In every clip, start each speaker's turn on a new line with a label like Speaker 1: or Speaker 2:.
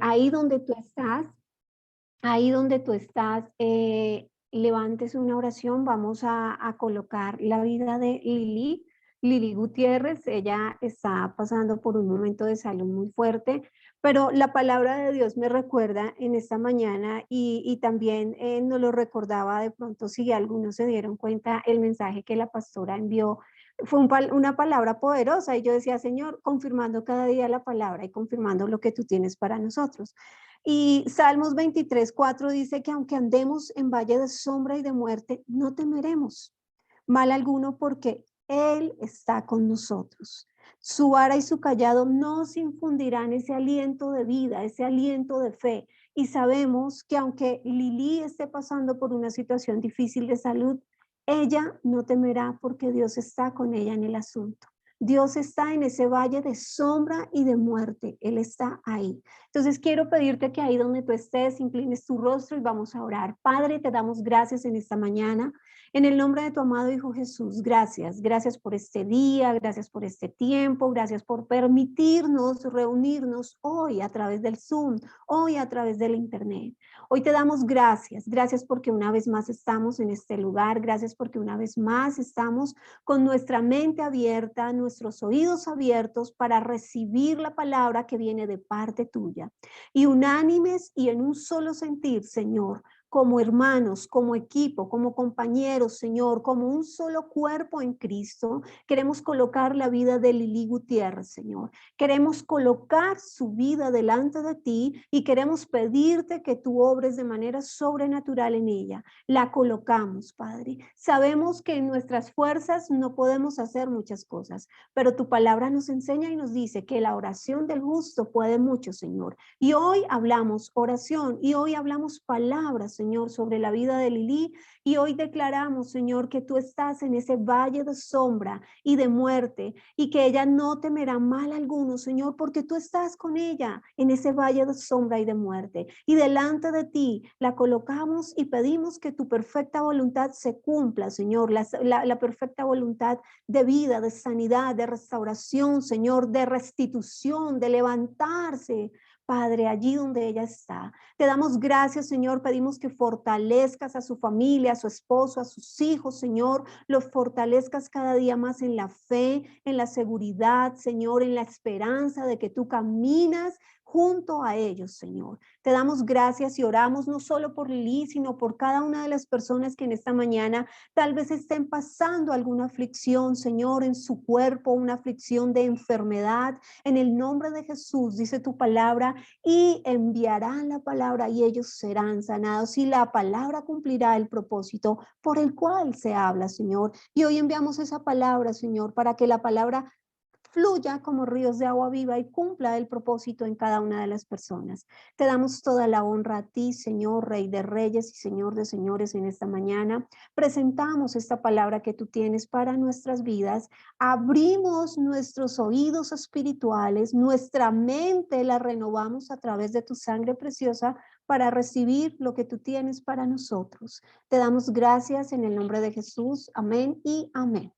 Speaker 1: ahí donde tú estás, ahí donde tú estás, levantes una oración. Vamos a colocar la vida de Lili. Lili Gutiérrez, ella está pasando por un momento de salud muy fuerte, pero la palabra de Dios me recuerda en esta mañana y también nos lo recordaba de pronto si algunos se dieron cuenta el mensaje que la pastora envió. Fue una palabra poderosa y yo decía, Señor, confirmando cada día la palabra y confirmando lo que tú tienes para nosotros. Y Salmos 23:4 dice que aunque andemos en valle de sombra y de muerte, no temeremos mal alguno porque Él está con nosotros. Su vara y su callado nos infundirán ese aliento de vida, ese aliento de fe. Y sabemos que aunque Lili esté pasando por una situación difícil de salud, ella no temerá porque Dios está con ella en el asunto. Dios está en ese valle de sombra y de muerte. Él está ahí. Entonces quiero pedirte que ahí donde tú estés, inclines tu rostro y vamos a orar. Padre, te damos gracias en esta mañana. En el nombre de tu amado Hijo Jesús, gracias. Gracias por este día, gracias por este tiempo, gracias por permitirnos reunirnos hoy a través del Zoom, hoy a través del Internet. Hoy te damos gracias. Gracias porque una vez más estamos en este lugar. Gracias porque una vez más estamos con nuestra mente abierta, nuestros oídos abiertos para recibir la palabra que viene de parte tuya. Y unánimes y en un solo sentir, Señor, como hermanos, como equipo, como compañeros, Señor, como un solo cuerpo en Cristo, queremos colocar la vida de Lili Gutiérrez, Señor. Queremos colocar su vida delante de ti y queremos pedirte que tú obres de manera sobrenatural en ella. La colocamos, Padre. Sabemos que en nuestras fuerzas no podemos hacer muchas cosas, pero tu palabra nos enseña y nos dice que la oración del justo puede mucho, Señor. Y hoy hablamos oración y hoy hablamos palabras, Señor, sobre la vida de Lili. Y hoy declaramos, Señor, que tú estás en ese valle de sombra y de muerte y que ella no temerá mal alguno, Señor, porque tú estás con ella en ese valle de sombra y de muerte. Y delante de ti la colocamos y pedimos que tu perfecta voluntad se cumpla, Señor, la perfecta voluntad de vida, de sanidad, de restauración, Señor, de restitución, de levantarse, Padre, allí donde ella está. Te damos gracias, Señor. Pedimos que fortalezcas a su familia, a su esposo, a sus hijos, Señor. Los fortalezcas cada día más en la fe, en la seguridad, Señor, en la esperanza de que tú caminas junto a ellos, Señor. Te damos gracias y oramos no solo por Lili, sino por cada una de las personas que en esta mañana tal vez estén pasando alguna aflicción, Señor, en su cuerpo, una aflicción de enfermedad. En el nombre de Jesús, dice tu palabra, y enviarán la palabra y ellos serán sanados y la palabra cumplirá el propósito por el cual se habla, Señor. Y hoy enviamos esa palabra, Señor, para que la palabra fluya como ríos de agua viva y cumpla el propósito en cada una de las personas. Te damos toda la honra a ti, Señor, Rey de Reyes y Señor de Señores, en esta mañana. Presentamos esta palabra que tú tienes para nuestras vidas. Abrimos nuestros oídos espirituales, nuestra mente la renovamos a través de tu sangre preciosa para recibir lo que tú tienes para nosotros. Te damos gracias en el nombre de Jesús. Amén y amén.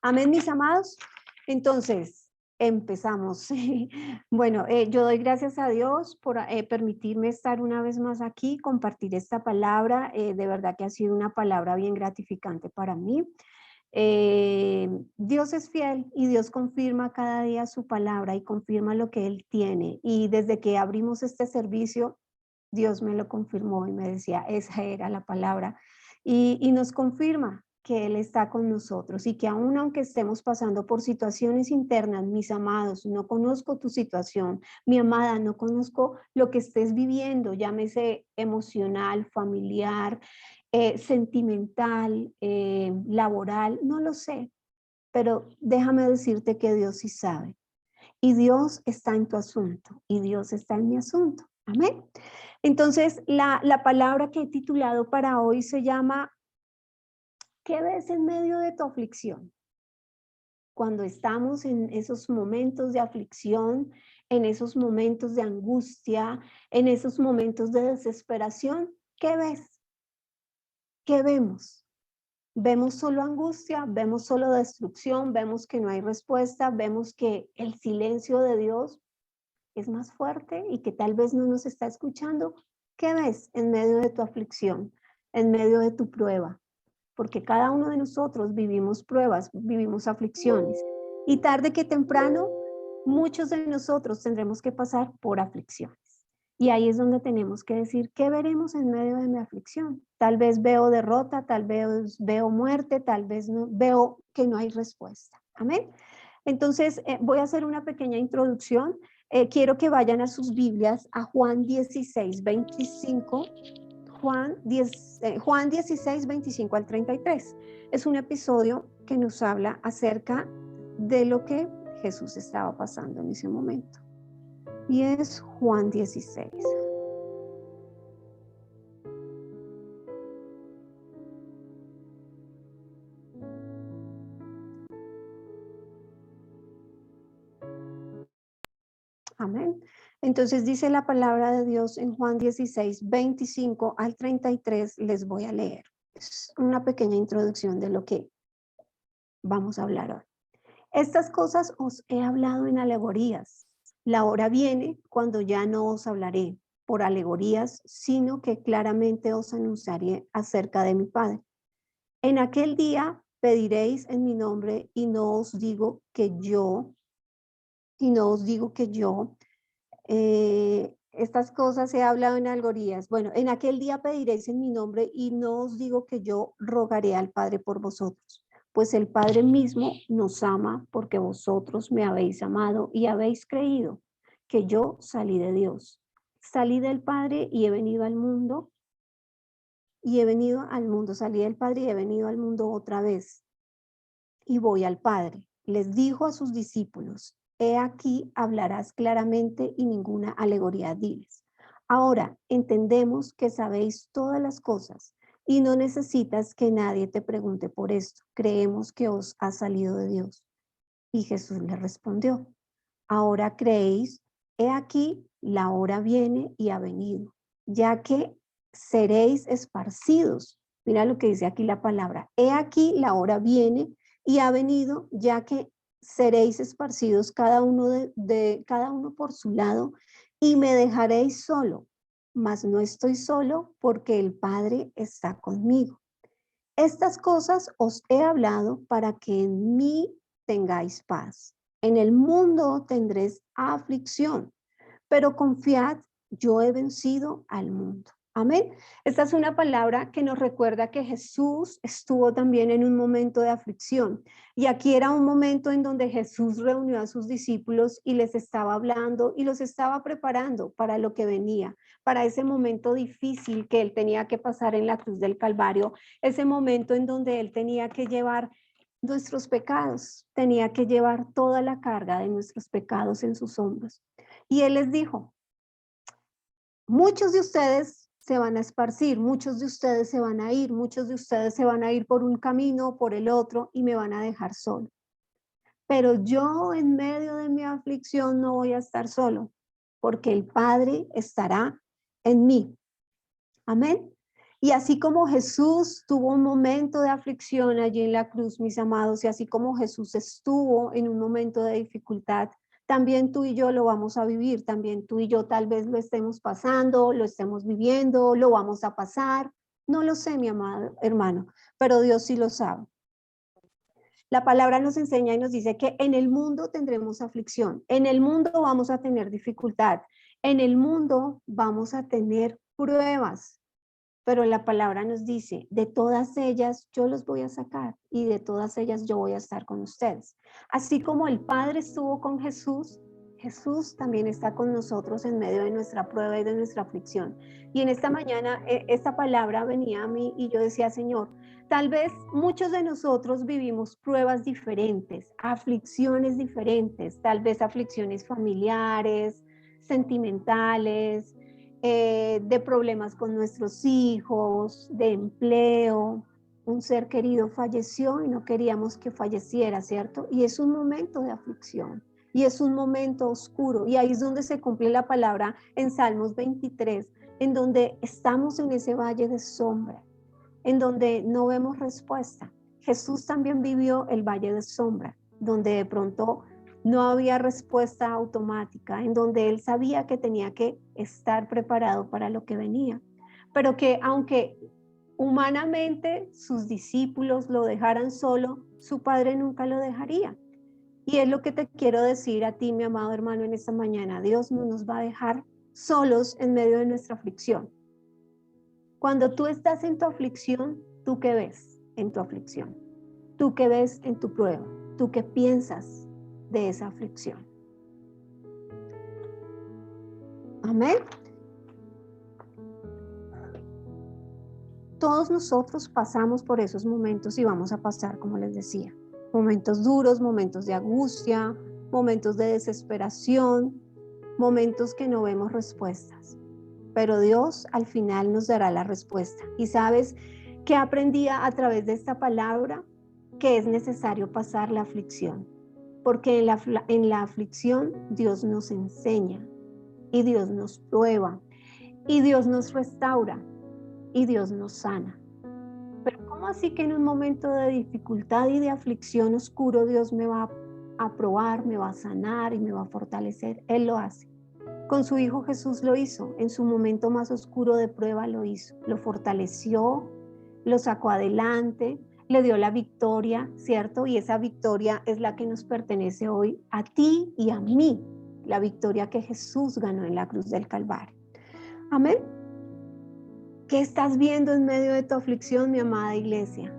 Speaker 1: Amén, mis amados. Entonces, empezamos. Bueno, yo doy gracias a Dios por permitirme estar una vez más aquí, compartir esta palabra. De verdad que ha sido una palabra bien gratificante para mí. Dios es fiel y Dios confirma cada día su palabra y confirma lo que Él tiene. Y desde que abrimos este servicio, Dios me lo confirmó y me decía, esa era la palabra. Y nos confirma que Él está con nosotros y que aun aunque estemos pasando por situaciones internas, mis amados, no conozco tu situación, mi amada, no conozco lo que estés viviendo, llámese emocional, familiar, sentimental, laboral, no lo sé, pero déjame decirte que Dios sí sabe. Y Dios está en tu asunto y Dios está en mi asunto. Amén. Entonces, la palabra que he titulado para hoy se llama ¿qué ves en medio de tu aflicción? Cuando estamos en esos momentos de aflicción, en esos momentos de angustia, en esos momentos de desesperación, ¿qué ves? ¿Qué vemos? ¿Vemos solo angustia? ¿Vemos solo destrucción? ¿Vemos que no hay respuesta? ¿Vemos que el silencio de Dios? es más fuerte y que tal vez no nos está escuchando, ¿qué ves en medio de tu aflicción, en medio de tu prueba? Porque cada uno de nosotros vivimos pruebas, vivimos aflicciones. Y tarde que temprano, muchos de nosotros tendremos que pasar por aflicciones. Y ahí es donde tenemos que decir, ¿qué veremos en medio de mi aflicción? Tal vez veo derrota, tal vez veo muerte, tal vez no, veo que no hay respuesta. Amén. Entonces, voy a hacer una pequeña introducción. Quiero que vayan a sus Biblias a Juan 16, 25. Juan 16, 25 al 33. Es un episodio que nos habla acerca de lo que Jesús estaba pasando en ese momento. Y es Juan 16. Amén. Entonces dice la palabra de Dios en Juan 16, 25 al 33. Les voy a leer. Es una pequeña introducción de lo que vamos a hablar hoy. Estas cosas os he hablado en alegorías. La hora viene cuando ya no os hablaré por alegorías, sino que claramente os anunciaré acerca de mi Padre. En aquel día pediréis en mi nombre y no os digo que yo, estas cosas he hablado en alegorías. Bueno, en aquel día pediréis en mi nombre y no os digo que yo rogaré al Padre por vosotros, pues el Padre mismo nos ama porque vosotros me habéis amado y habéis creído que yo salí de Dios. Salí del Padre y he venido al mundo, salí del Padre y he venido al mundo otra vez y voy al Padre. Les dijo a sus discípulos, he aquí hablarás claramente y ninguna alegoría diles. Ahora entendemos que sabéis todas las cosas y no necesitas que nadie te pregunte por esto. Creemos que os ha salido de Dios. Y Jesús le respondió, ahora creéis, he aquí la hora viene y ha venido, ya que seréis esparcidos. Mira lo que dice aquí la palabra, he aquí la hora viene y ha venido, ya que seréis esparcidos cada uno cada uno por su lado y me dejaréis solo, mas no estoy solo porque el Padre está conmigo. Estas cosas os he hablado para que en mí tengáis paz. En el mundo tendréis aflicción, pero confiad, yo he vencido al mundo. Amén. Esta es una palabra que nos recuerda que Jesús estuvo también en un momento de aflicción. Y aquí era un momento en donde Jesús reunió a sus discípulos y les estaba hablando y los estaba preparando para lo que venía, para ese momento difícil que él tenía que pasar en la cruz del Calvario, ese momento en donde él tenía que llevar nuestros pecados, tenía que llevar toda la carga de nuestros pecados en sus hombros. Y él les dijo, muchos de ustedes se van a esparcir, muchos de ustedes se van a ir, muchos de ustedes se van a ir por un camino, por el otro y me van a dejar solo. Pero yo en medio de mi aflicción no voy a estar solo, porque el Padre estará en mí. Amén. Y así como Jesús tuvo un momento de aflicción allí en la cruz, mis amados, y así como Jesús estuvo en un momento de dificultad, también tú y yo lo vamos a vivir, también tú y yo tal vez lo estemos pasando, lo estemos viviendo, lo vamos a pasar. No lo sé, mi amado hermano, pero Dios sí lo sabe. La palabra nos enseña y nos dice que en el mundo tendremos aflicción, en el mundo vamos a tener dificultad, en el mundo vamos a tener pruebas, pero la palabra nos dice, de todas ellas yo los voy a sacar y de todas ellas yo voy a estar con ustedes. Así como el Padre estuvo con Jesús, Jesús también está con nosotros en medio de nuestra prueba y de nuestra aflicción. Y en esta mañana esta palabra venía a mí y yo decía, Señor, tal vez muchos de nosotros vivimos pruebas diferentes, aflicciones diferentes, tal vez aflicciones familiares, sentimentales, de problemas con nuestros hijos, de empleo. Un ser querido falleció y no queríamos que falleciera, ¿cierto? Y es un momento de aflicción y es un momento oscuro. Y ahí es donde se cumple la palabra en Salmos 23, en donde estamos en ese valle de sombra, en donde no vemos respuesta. Jesús también vivió el valle de sombra, donde de pronto No había respuesta automática, en donde él sabía que tenía que estar preparado para lo que venía, pero que aunque humanamente sus discípulos lo dejaran solo, su padre nunca lo dejaría. Y es lo que te quiero decir a ti, mi amado hermano, en esta mañana. Dios no nos va a dejar solos en medio de nuestra aflicción. Cuando tú estás en tu aflicción, ¿tú qué ves en tu aflicción? ¿Tú qué ves en tu prueba? ¿Tú qué piensas de esa aflicción? Amén. Todos nosotros pasamos por esos momentos y vamos a pasar, como les decía, momentos duros, momentos de angustia, momentos de desesperación, momentos que no vemos respuestas. Pero Dios al final nos dará la respuesta. ¿Y sabes qué aprendí a través de esta palabra? Que es necesario pasar la aflicción. Porque en la aflicción Dios nos enseña y Dios nos prueba y Dios nos restaura y Dios nos sana. Pero ¿cómo así que en un momento de dificultad y de aflicción oscuro Dios me va a probar, me va a sanar y me va a fortalecer? Él lo hace. Con su Hijo Jesús lo hizo, en su momento más oscuro de prueba lo hizo, lo fortaleció, lo sacó adelante, le dio la victoria, ¿cierto? Y esa victoria es la que nos pertenece hoy a ti y a mí, la victoria que Jesús ganó en la cruz del Calvario. Amén. ¿Qué estás viendo en medio de tu aflicción, mi amada iglesia?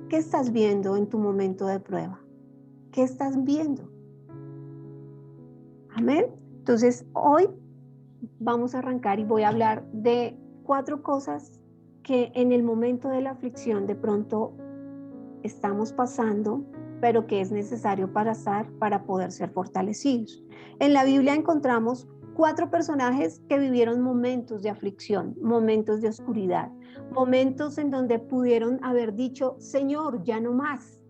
Speaker 1: ¿Qué estás viendo en tu momento de prueba? ¿Qué estás viendo? Amén. Entonces, hoy vamos a arrancar y voy a hablar de 4 cosas que en el momento de la aflicción de pronto estamos pasando, pero que es necesario pasar para poder ser fortalecidos. En la Biblia encontramos 4 personajes que vivieron momentos de aflicción, momentos de oscuridad, momentos en donde pudieron haber dicho: Señor, ya no más,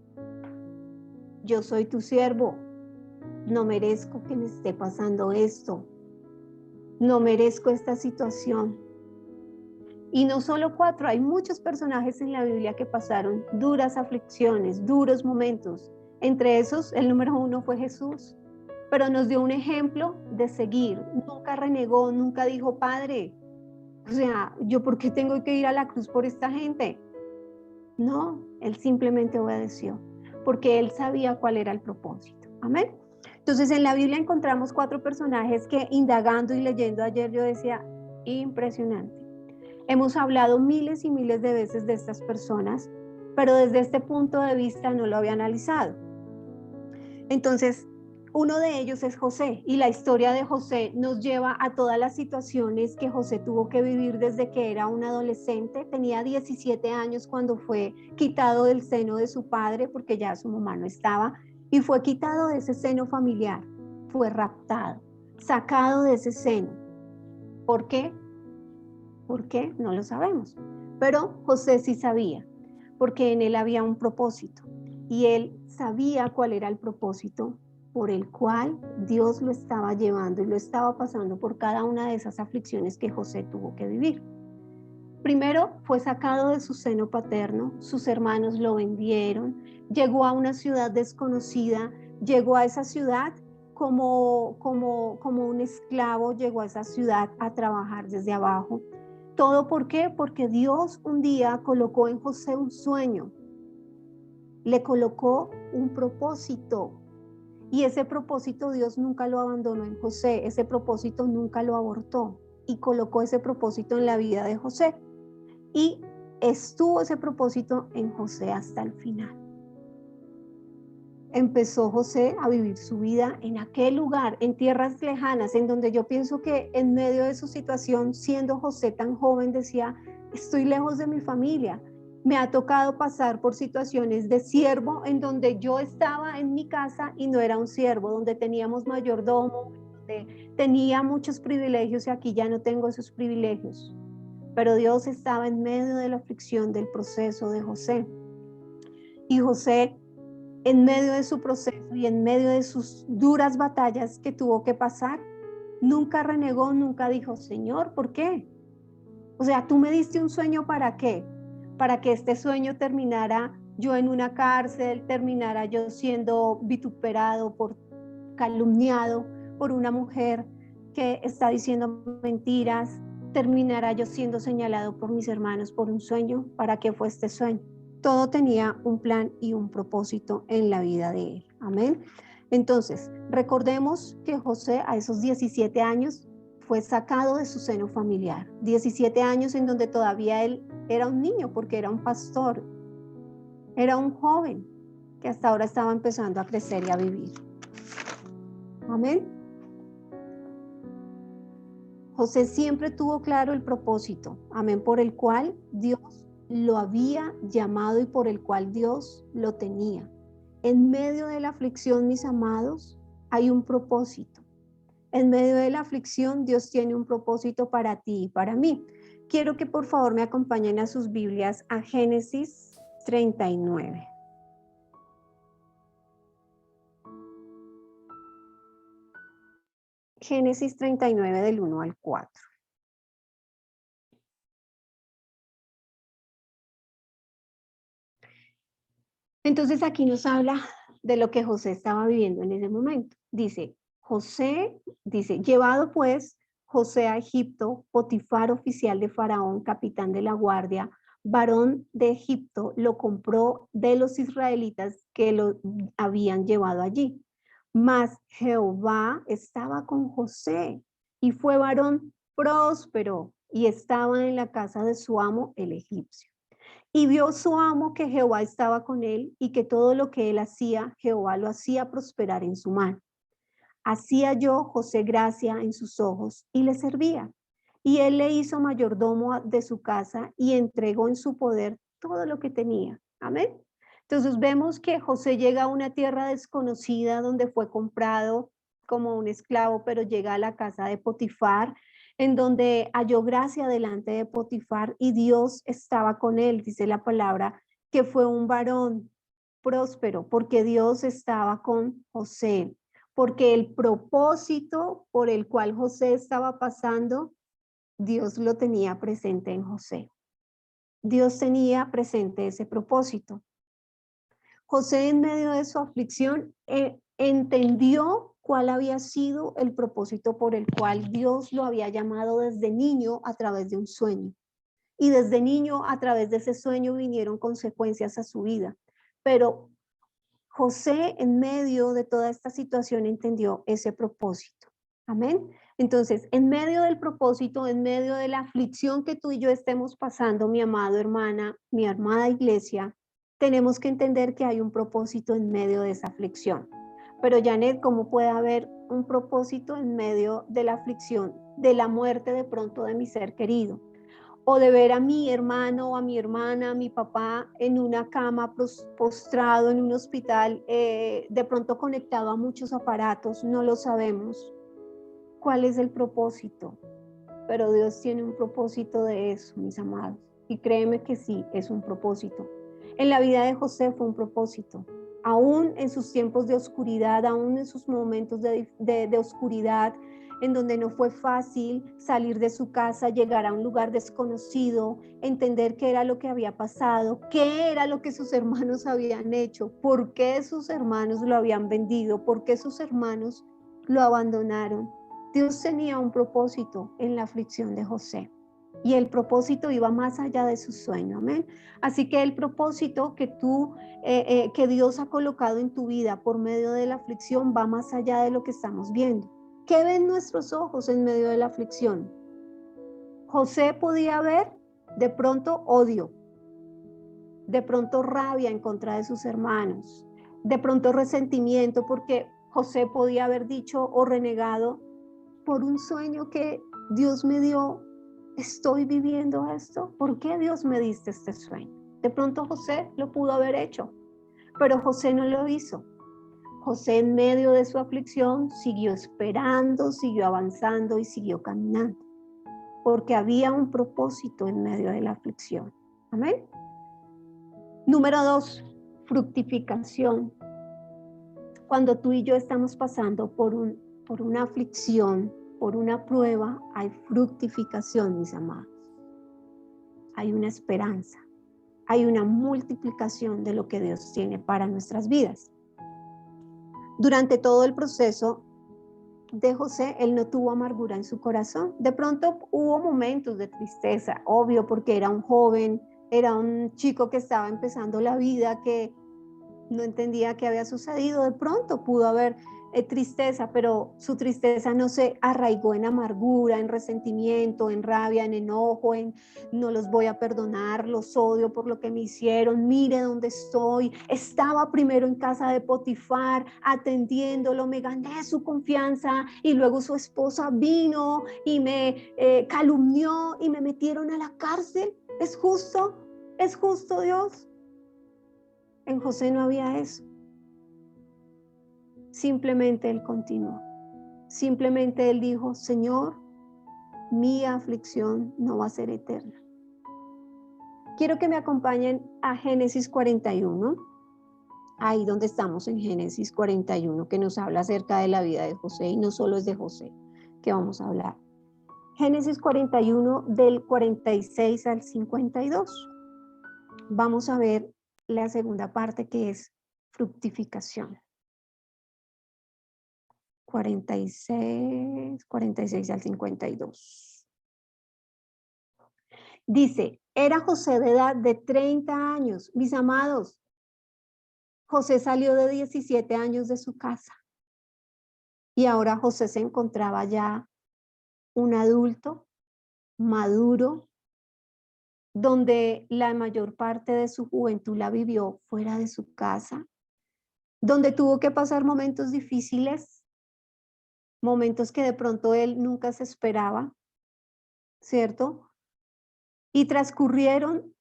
Speaker 1: yo soy tu siervo, no merezco que me esté pasando esto, no merezco esta situación. Y no solo 4, hay muchos personajes en la Biblia que pasaron duras aflicciones, duros momentos. Entre esos, el número 1 fue Jesús, pero nos dio un ejemplo de seguir. Nunca renegó, nunca dijo: Padre, o sea, ¿yo por qué tengo que ir a la cruz por esta gente? No, él simplemente obedeció, porque él sabía cuál era el propósito. Amén. Entonces, en la Biblia encontramos 4 personajes que, indagando y leyendo ayer, yo decía: impresionante. Hemos hablado miles y miles de veces de estas personas, pero desde este punto de vista no lo había analizado. Entonces, uno de ellos es José, y la historia de José nos lleva a todas las situaciones que José tuvo que vivir desde que era un adolescente. Tenía 17 años cuando fue quitado del seno de su padre, porque ya su mamá no estaba, y fue quitado de ese seno familiar, fue raptado, sacado de ese seno. ¿Por qué? ¿Por qué? No lo sabemos. Pero José sí sabía, porque en él había un propósito, y él sabía cuál era el propósito por el cual Dios lo estaba llevando y lo estaba pasando por cada una de esas aflicciones que José tuvo que vivir. Primero fue sacado de su seno paterno, sus hermanos lo vendieron, llegó a una ciudad desconocida, llegó a esa ciudad como un esclavo, llegó a esa ciudad a trabajar desde abajo. ¿Todo por qué? Porque Dios un día colocó en José un sueño, le colocó un propósito, y ese propósito Dios nunca lo abandonó en José, ese propósito nunca lo abortó, y colocó ese propósito en la vida de José, y estuvo ese propósito en José hasta el final. Empezó José a vivir su vida en aquel lugar, en tierras lejanas, en donde yo pienso que en medio de su situación, siendo José tan joven, decía: estoy lejos de mi familia. Me ha tocado pasar por situaciones de siervo, en donde yo estaba en mi casa y no era un siervo, donde teníamos mayordomo, donde tenía muchos privilegios, y aquí ya no tengo esos privilegios. Pero Dios estaba en medio de la aflicción del proceso de José. Y José, en medio de su proceso y en medio de sus duras batallas que tuvo que pasar, nunca renegó, nunca dijo: Señor, ¿por qué? O sea, tú me diste un sueño, ¿para qué? Para que este sueño terminara yo en una cárcel, terminara yo siendo vituperado calumniado por una mujer que está diciendo mentiras, terminará yo siendo señalado por mis hermanos por un sueño. ¿Para qué fue este sueño? Todo tenía un plan y un propósito en la vida de él. Amén. Entonces, recordemos que José a esos 17 años fue sacado de su seno familiar. 17 años en donde todavía él era un niño porque era un pastor. Era un joven que hasta ahora estaba empezando a crecer y a vivir. Amén. José siempre tuvo claro el propósito, amén, por el cual Dios lo había llamado y por el cual Dios lo tenía. En medio de la aflicción, mis amados, hay un propósito. En medio de la aflicción, Dios tiene un propósito para ti y para mí. Quiero que por favor me acompañen a sus Biblias a Génesis 39. Génesis 39 del 1 al 4. Entonces aquí nos habla de lo que José estaba viviendo en ese momento. Dice, llevado pues José a Egipto, Potifar, oficial de Faraón, capitán de la guardia, varón de Egipto, lo compró de los israelitas que lo habían llevado allí. Mas Jehová estaba con José y fue varón próspero y estaba en la casa de su amo el egipcio. Y vio su amo que Jehová estaba con él y que todo lo que él hacía, Jehová lo hacía prosperar en su mano. Hacía yo José gracia en sus ojos y le servía. Y él le hizo mayordomo de su casa y entregó en su poder todo lo que tenía. Amén. Entonces vemos que José llega a una tierra desconocida donde fue comprado como un esclavo, pero llega a la casa de Potifar, en donde halló gracia delante de Potifar y Dios estaba con él, dice la palabra, que fue un varón próspero, porque Dios estaba con José, porque el propósito por el cual José estaba pasando, Dios lo tenía presente en José. Dios tenía presente ese propósito. José, en medio de su aflicción, entendió cuál había sido el propósito por el cual Dios lo había llamado desde niño a través de un sueño. Y desde niño, a través de ese sueño, vinieron consecuencias a su vida. Pero José, en medio de toda esta situación, entendió ese propósito. Amén. Entonces, en medio del propósito, en medio de la aflicción que tú y yo estemos pasando, mi amado hermana, mi amada iglesia, tenemos que entender que hay un propósito en medio de esa aflicción. Pero Janet, ¿cómo puede haber un propósito en medio de la aflicción, de la muerte de pronto de mi ser querido? O de ver a mi hermano o a mi hermana, a mi papá en una cama postrado en un hospital, de pronto conectado a muchos aparatos, no lo sabemos. ¿Cuál es el propósito? Pero Dios tiene un propósito de eso, mis amados. Y créeme que sí, es un propósito. En la vida de José fue un propósito. Aún en sus tiempos de oscuridad, aún en sus momentos de oscuridad, en donde no fue fácil salir de su casa, llegar a un lugar desconocido, entender qué era lo que había pasado, qué era lo que sus hermanos habían hecho, por qué sus hermanos lo habían vendido, por qué sus hermanos lo abandonaron. Dios tenía un propósito en la aflicción de José y el propósito iba más allá de su sueño, amén. Así que el propósito que Dios ha colocado en tu vida por medio de la aflicción va más allá de lo que estamos viendo. ¿Qué ven nuestros ojos en medio de la aflicción? José podía ver de pronto odio, de pronto rabia en contra de sus hermanos, de pronto resentimiento porque José podía haber dicho o renegado por un sueño que Dios me dio. Estoy viviendo esto. ¿Por qué Dios me diste este sueño? De pronto José lo pudo haber hecho, pero José no lo hizo. José, en medio de su aflicción, siguió esperando, siguió avanzando y siguió caminando, porque había un propósito en medio de la aflicción. Amén. Número 2, fructificación. Cuando tú y yo estamos pasando por una aflicción, por una prueba, hay fructificación, mis amados. Hay una esperanza, hay una multiplicación de lo que Dios tiene para nuestras vidas. Durante todo el proceso de José, él no tuvo amargura en su corazón. De pronto hubo momentos de tristeza, obvio, porque era un joven, era un chico que estaba empezando la vida, que no entendía qué había sucedido. De pronto pudo haber tristeza, pero su tristeza no se arraigó en amargura, en resentimiento, en rabia, en enojo, en no los voy a perdonar, los odio por lo que me hicieron, mire dónde estoy. Estaba primero en casa de Potifar atendiéndolo, me gané su confianza y luego su esposa vino y me calumnió y me metieron a la cárcel. ¿Es justo? ¿Es justo, Dios? En José no había eso. Simplemente él continuó. Simplemente él dijo, Señor, mi aflicción no va a ser eterna. Quiero que me acompañen a Génesis 41, ahí donde estamos en Génesis 41, que nos habla acerca de la vida de José, y no solo es de José que vamos a hablar. Génesis 41 del 46 al 52. Vamos a ver la segunda parte, que es fructificación. 46 al 52. Dice, era José de edad de 30 años. Mis amados, José salió de 17 años de su casa. Y ahora José se encontraba ya un adulto, maduro, donde la mayor parte de su juventud la vivió fuera de su casa, donde tuvo que pasar momentos difíciles, momentos que de pronto él nunca se esperaba, ¿cierto? Y transcurrieron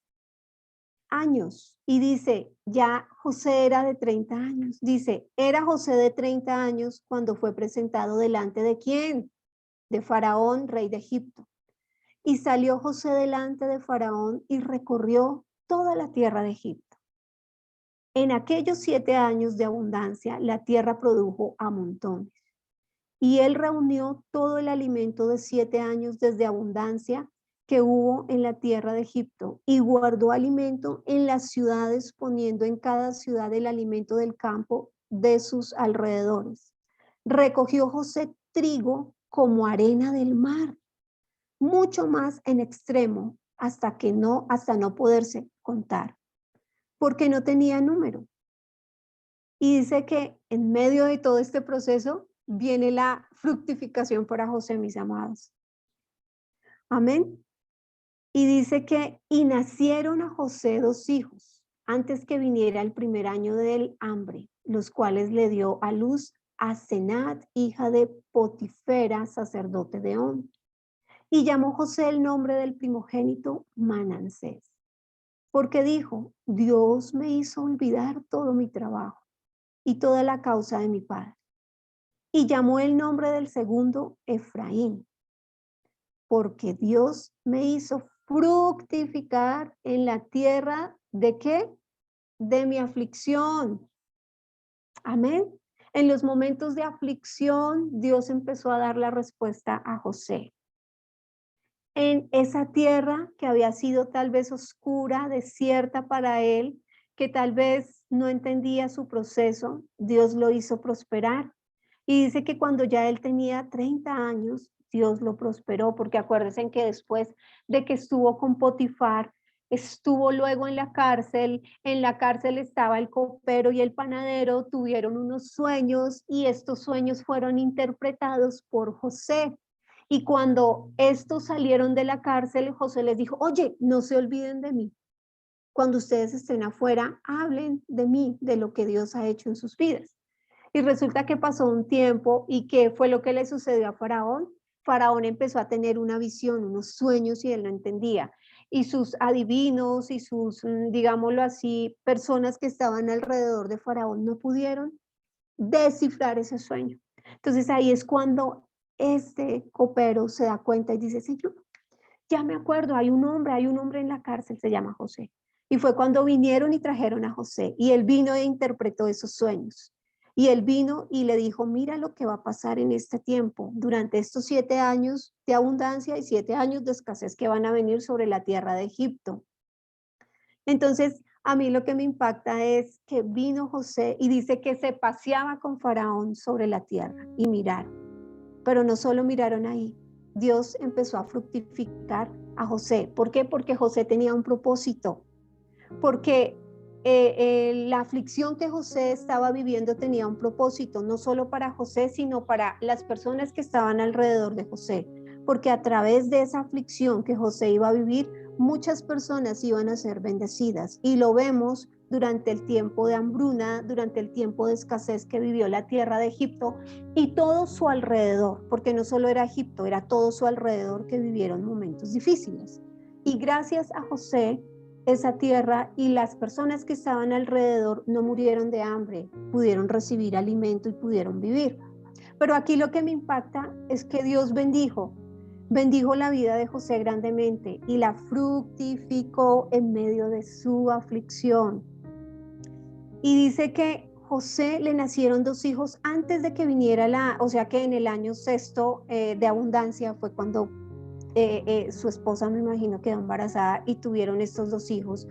Speaker 1: años y dice, ya José era de 30 años. Dice, era José de 30 años cuando fue presentado delante de ¿quién? De Faraón, rey de Egipto. Y salió José delante de Faraón y recorrió toda la tierra de Egipto. En aquellos 7 años de abundancia, la tierra produjo a montones. Y él reunió todo el alimento de 7 años desde abundancia que hubo en la tierra de Egipto y guardó alimento en las ciudades, poniendo en cada ciudad el alimento del campo de sus alrededores. Recogió José trigo como arena del mar, mucho más en extremo, hasta no poderse contar, porque no tenía número. Y dice que en medio de todo este proceso viene la fructificación para José, mis amados. Amén. Y dice que, y nacieron a José 2 hijos, antes que viniera el primer año del hambre, los cuales le dio a luz a Senat, hija de Potifera, sacerdote de On. Y llamó José el nombre del primogénito Manasés, porque dijo, Dios me hizo olvidar todo mi trabajo y toda la causa de mi padre. Y llamó el nombre del segundo Efraín, porque Dios me hizo fructificar en la tierra ¿de qué? De mi aflicción. Amén. En los momentos de aflicción, Dios empezó a dar la respuesta a José. En esa tierra que había sido tal vez oscura, desierta para él, que tal vez no entendía su proceso, Dios lo hizo prosperar. Y dice que cuando ya él tenía 30 años, Dios lo prosperó, porque acuérdense que después de que estuvo con Potifar, estuvo luego en la cárcel estaba el copero y el panadero, tuvieron unos sueños y estos sueños fueron interpretados por José. Y cuando estos salieron de la cárcel, José les dijo, oye, no se olviden de mí. Cuando ustedes estén afuera, hablen de mí, de lo que Dios ha hecho en sus vidas. Y resulta que pasó un tiempo y ¿qué fue lo que le sucedió a Faraón? Faraón empezó a tener una visión, unos sueños y él no entendía. Y sus adivinos y sus, digámoslo así, personas que estaban alrededor de Faraón no pudieron descifrar ese sueño. Entonces ahí es cuando este copero se da cuenta y dice, Señor, ya me acuerdo, hay un hombre en la cárcel, se llama José. Y fue cuando vinieron y trajeron a José y él vino e interpretó esos sueños. Y él vino y le dijo, mira lo que va a pasar en este tiempo, durante estos 7 años de abundancia y 7 años de escasez que van a venir sobre la tierra de Egipto. Entonces, A mí lo que me impacta es que vino José y dice que se paseaba con Faraón sobre la tierra y miraron. Pero no solo miraron ahí, Dios empezó a fructificar a José. ¿Por qué? Porque José tenía un propósito, porque la aflicción que José estaba viviendo tenía un propósito, no solo para José, sino para las personas que estaban alrededor de José, porque a través de esa aflicción que José iba a vivir, muchas personas iban a ser bendecidas, y lo vemos durante el tiempo de hambruna, durante el tiempo de escasez que vivió la tierra de Egipto y todo su alrededor, porque no solo era Egipto, era todo su alrededor que vivieron momentos difíciles. Y gracias a José, esa tierra y las personas que estaban alrededor no murieron de hambre, pudieron recibir alimento y pudieron vivir. Pero aquí lo que me impacta es que Dios bendijo la vida de José grandemente y la fructificó en medio de su aflicción. Y dice que José le nacieron 2 hijos antes de que viniera o sea que en el año sexto de abundancia fue cuando su esposa, me imagino, quedó embarazada y tuvieron estos 2 hijos.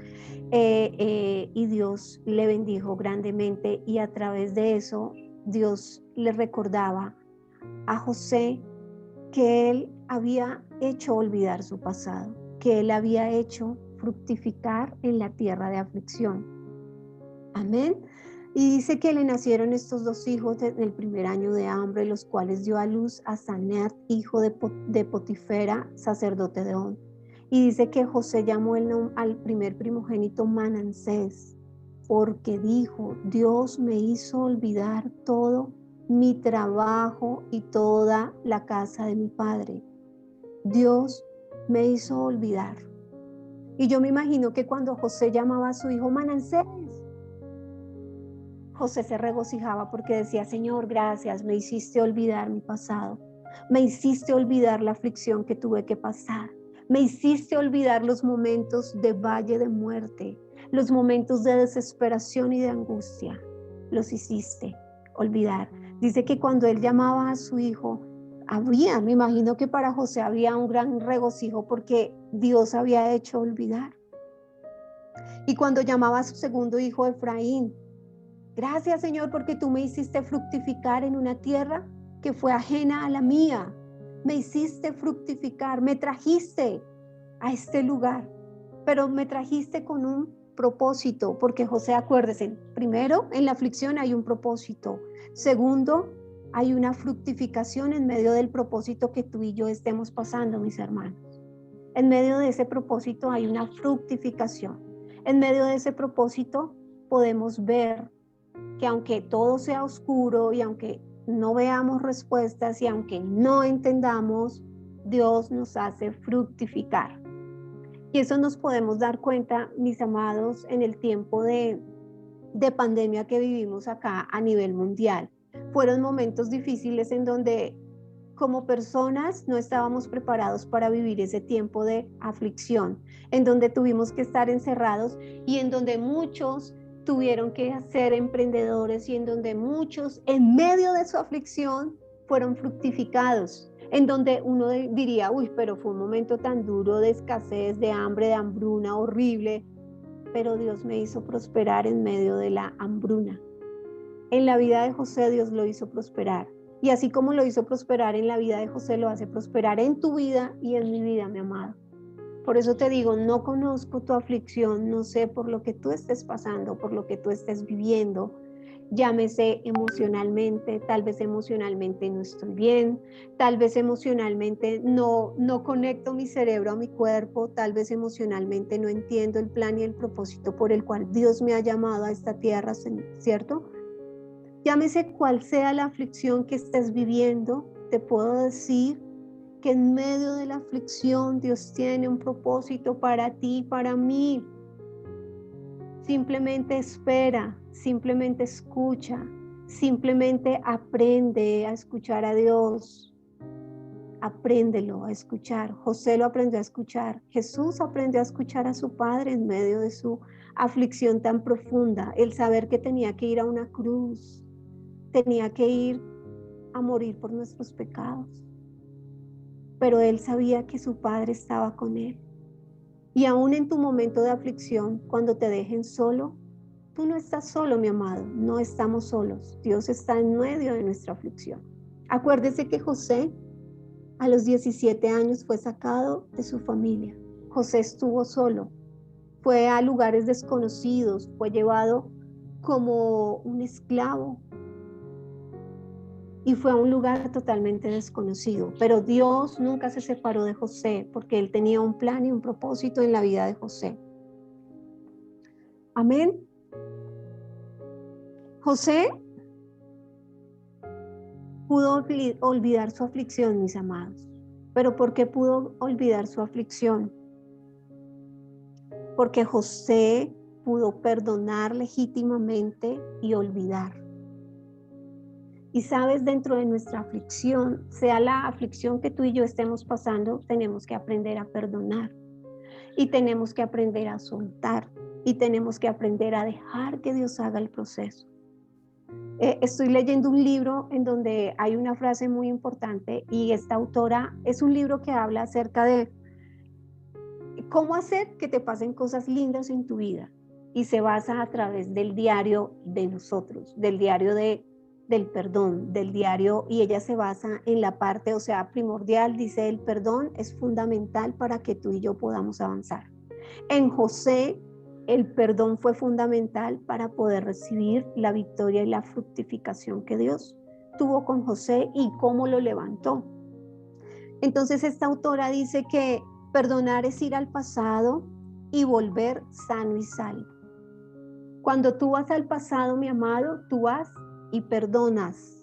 Speaker 1: Y Dios le bendijo grandemente, y a través de eso Dios le recordaba a José que él había hecho olvidar su pasado, que él había hecho fructificar en la tierra de aflicción. Amén. Y dice que le nacieron estos 2 hijos en el primer año de hambre, los cuales dio a luz a Saner, hijo de Potifera, sacerdote de On. Y dice que José llamó al primer primogénito Manansés, porque dijo: Dios me hizo olvidar todo mi trabajo y toda la casa de mi padre. Dios me hizo olvidar. Y yo me imagino que cuando José llamaba a su hijo Manansés, José se regocijaba porque decía: Señor, gracias, me hiciste olvidar mi pasado, me hiciste olvidar la aflicción que tuve que pasar, me hiciste olvidar los momentos de valle de muerte, los momentos de desesperación y de angustia, los hiciste olvidar. Dice que cuando él llamaba a su hijo, me imagino que para José había un gran regocijo porque Dios había hecho olvidar. Y cuando llamaba a su segundo hijo, Efraín: Gracias, Señor, porque tú me hiciste fructificar en una tierra que fue ajena a la mía. Me hiciste fructificar, me trajiste a este lugar, pero me trajiste con un propósito, porque José, acuérdese, primero, en la aflicción hay un propósito. Segundo, hay una fructificación en medio del propósito que tú y yo estemos pasando, mis hermanos. En medio de ese propósito hay una fructificación. En medio de ese propósito podemos ver que aunque todo sea oscuro y aunque no veamos respuestas y aunque no entendamos, Dios nos hace fructificar. Y eso nos podemos dar cuenta, mis amados, en el tiempo de pandemia que vivimos acá a nivel mundial. Fueron momentos difíciles en donde como personas no estábamos preparados para vivir ese tiempo de aflicción, en donde tuvimos que estar encerrados y en donde muchos tuvieron que ser emprendedores y en donde muchos en medio de su aflicción fueron fructificados, en donde uno diría: uy, pero fue un momento tan duro de escasez, de hambre, de hambruna horrible, pero Dios me hizo prosperar en medio de la hambruna. En la vida de José Dios lo hizo prosperar. Y así como lo hizo prosperar en la vida de José, lo hace prosperar en tu vida y en mi vida, mi amado. Por eso te digo, no conozco tu aflicción, no sé por lo que tú estés pasando, por lo que tú estés viviendo. Llámese emocionalmente, tal vez emocionalmente no estoy bien, tal vez emocionalmente no conecto mi cerebro a mi cuerpo, tal vez emocionalmente no entiendo el plan y el propósito por el cual Dios me ha llamado a esta tierra, ¿cierto? Llámese cual sea la aflicción que estés viviendo, te puedo decir que en medio de la aflicción Dios tiene un propósito para ti, para mí. Simplemente espera, simplemente escucha, simplemente aprende a escuchar a Dios. Apréndelo a escuchar. José lo aprendió a escuchar. Jesús aprendió a escuchar a su Padre en medio de su aflicción tan profunda. El saber que tenía que ir a una cruz, tenía que ir a morir por nuestros pecados. Pero él sabía que su Padre estaba con él. Y aún en tu momento de aflicción, cuando te dejen solo, tú no estás solo, mi amado, no estamos solos. Dios está en medio de nuestra aflicción. Acuérdese que José a los 17 años fue sacado de su familia. José estuvo solo, fue a lugares desconocidos, fue llevado como un esclavo y fue a un lugar totalmente desconocido. Pero Dios nunca se separó de José porque él tenía un plan y un propósito en la vida de José. Amén. José pudo olvidar su aflicción, mis amados. ¿Pero por qué pudo olvidar su aflicción? Porque José pudo perdonar legítimamente y olvidar. Y sabes, dentro de nuestra aflicción, sea la aflicción que tú y yo estemos pasando, tenemos que aprender a perdonar. Y tenemos que aprender a soltar. Y tenemos que aprender a dejar que Dios haga el proceso. Estoy leyendo un libro en donde hay una frase muy importante y esta autora es un libro que habla acerca de cómo hacer que te pasen cosas lindas en tu vida y se basa a través del diario de nosotros, del diario del perdón, del diario, y ella se basa en la parte, o sea, primordial, dice, el perdón es fundamental para que tú y yo podamos avanzar. En José, el perdón fue fundamental para poder recibir la victoria y la fructificación que Dios tuvo con José y cómo lo levantó. Entonces esta autora dice que perdonar es ir al pasado y volver sano y salvo. Cuando tú vas al pasado, mi amado, tú vas y perdonas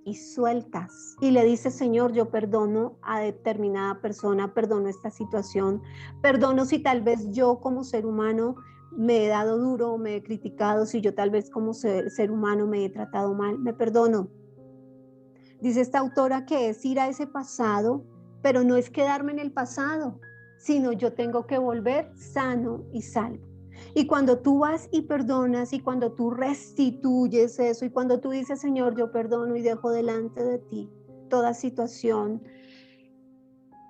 Speaker 1: y sueltas y le dices, Señor, yo perdono a determinada persona, perdono esta situación, perdono si tal vez yo como ser humano me he dado duro, me he criticado, si yo tal vez como ser humano me he tratado mal, me perdono. Dice esta autora que es ir a ese pasado, pero no es quedarme en el pasado, sino yo tengo que volver sano y salvo. Y cuando tú vas y perdonas y cuando tú restituyes eso y cuando tú dices, Señor, yo perdono y dejo delante de ti toda situación,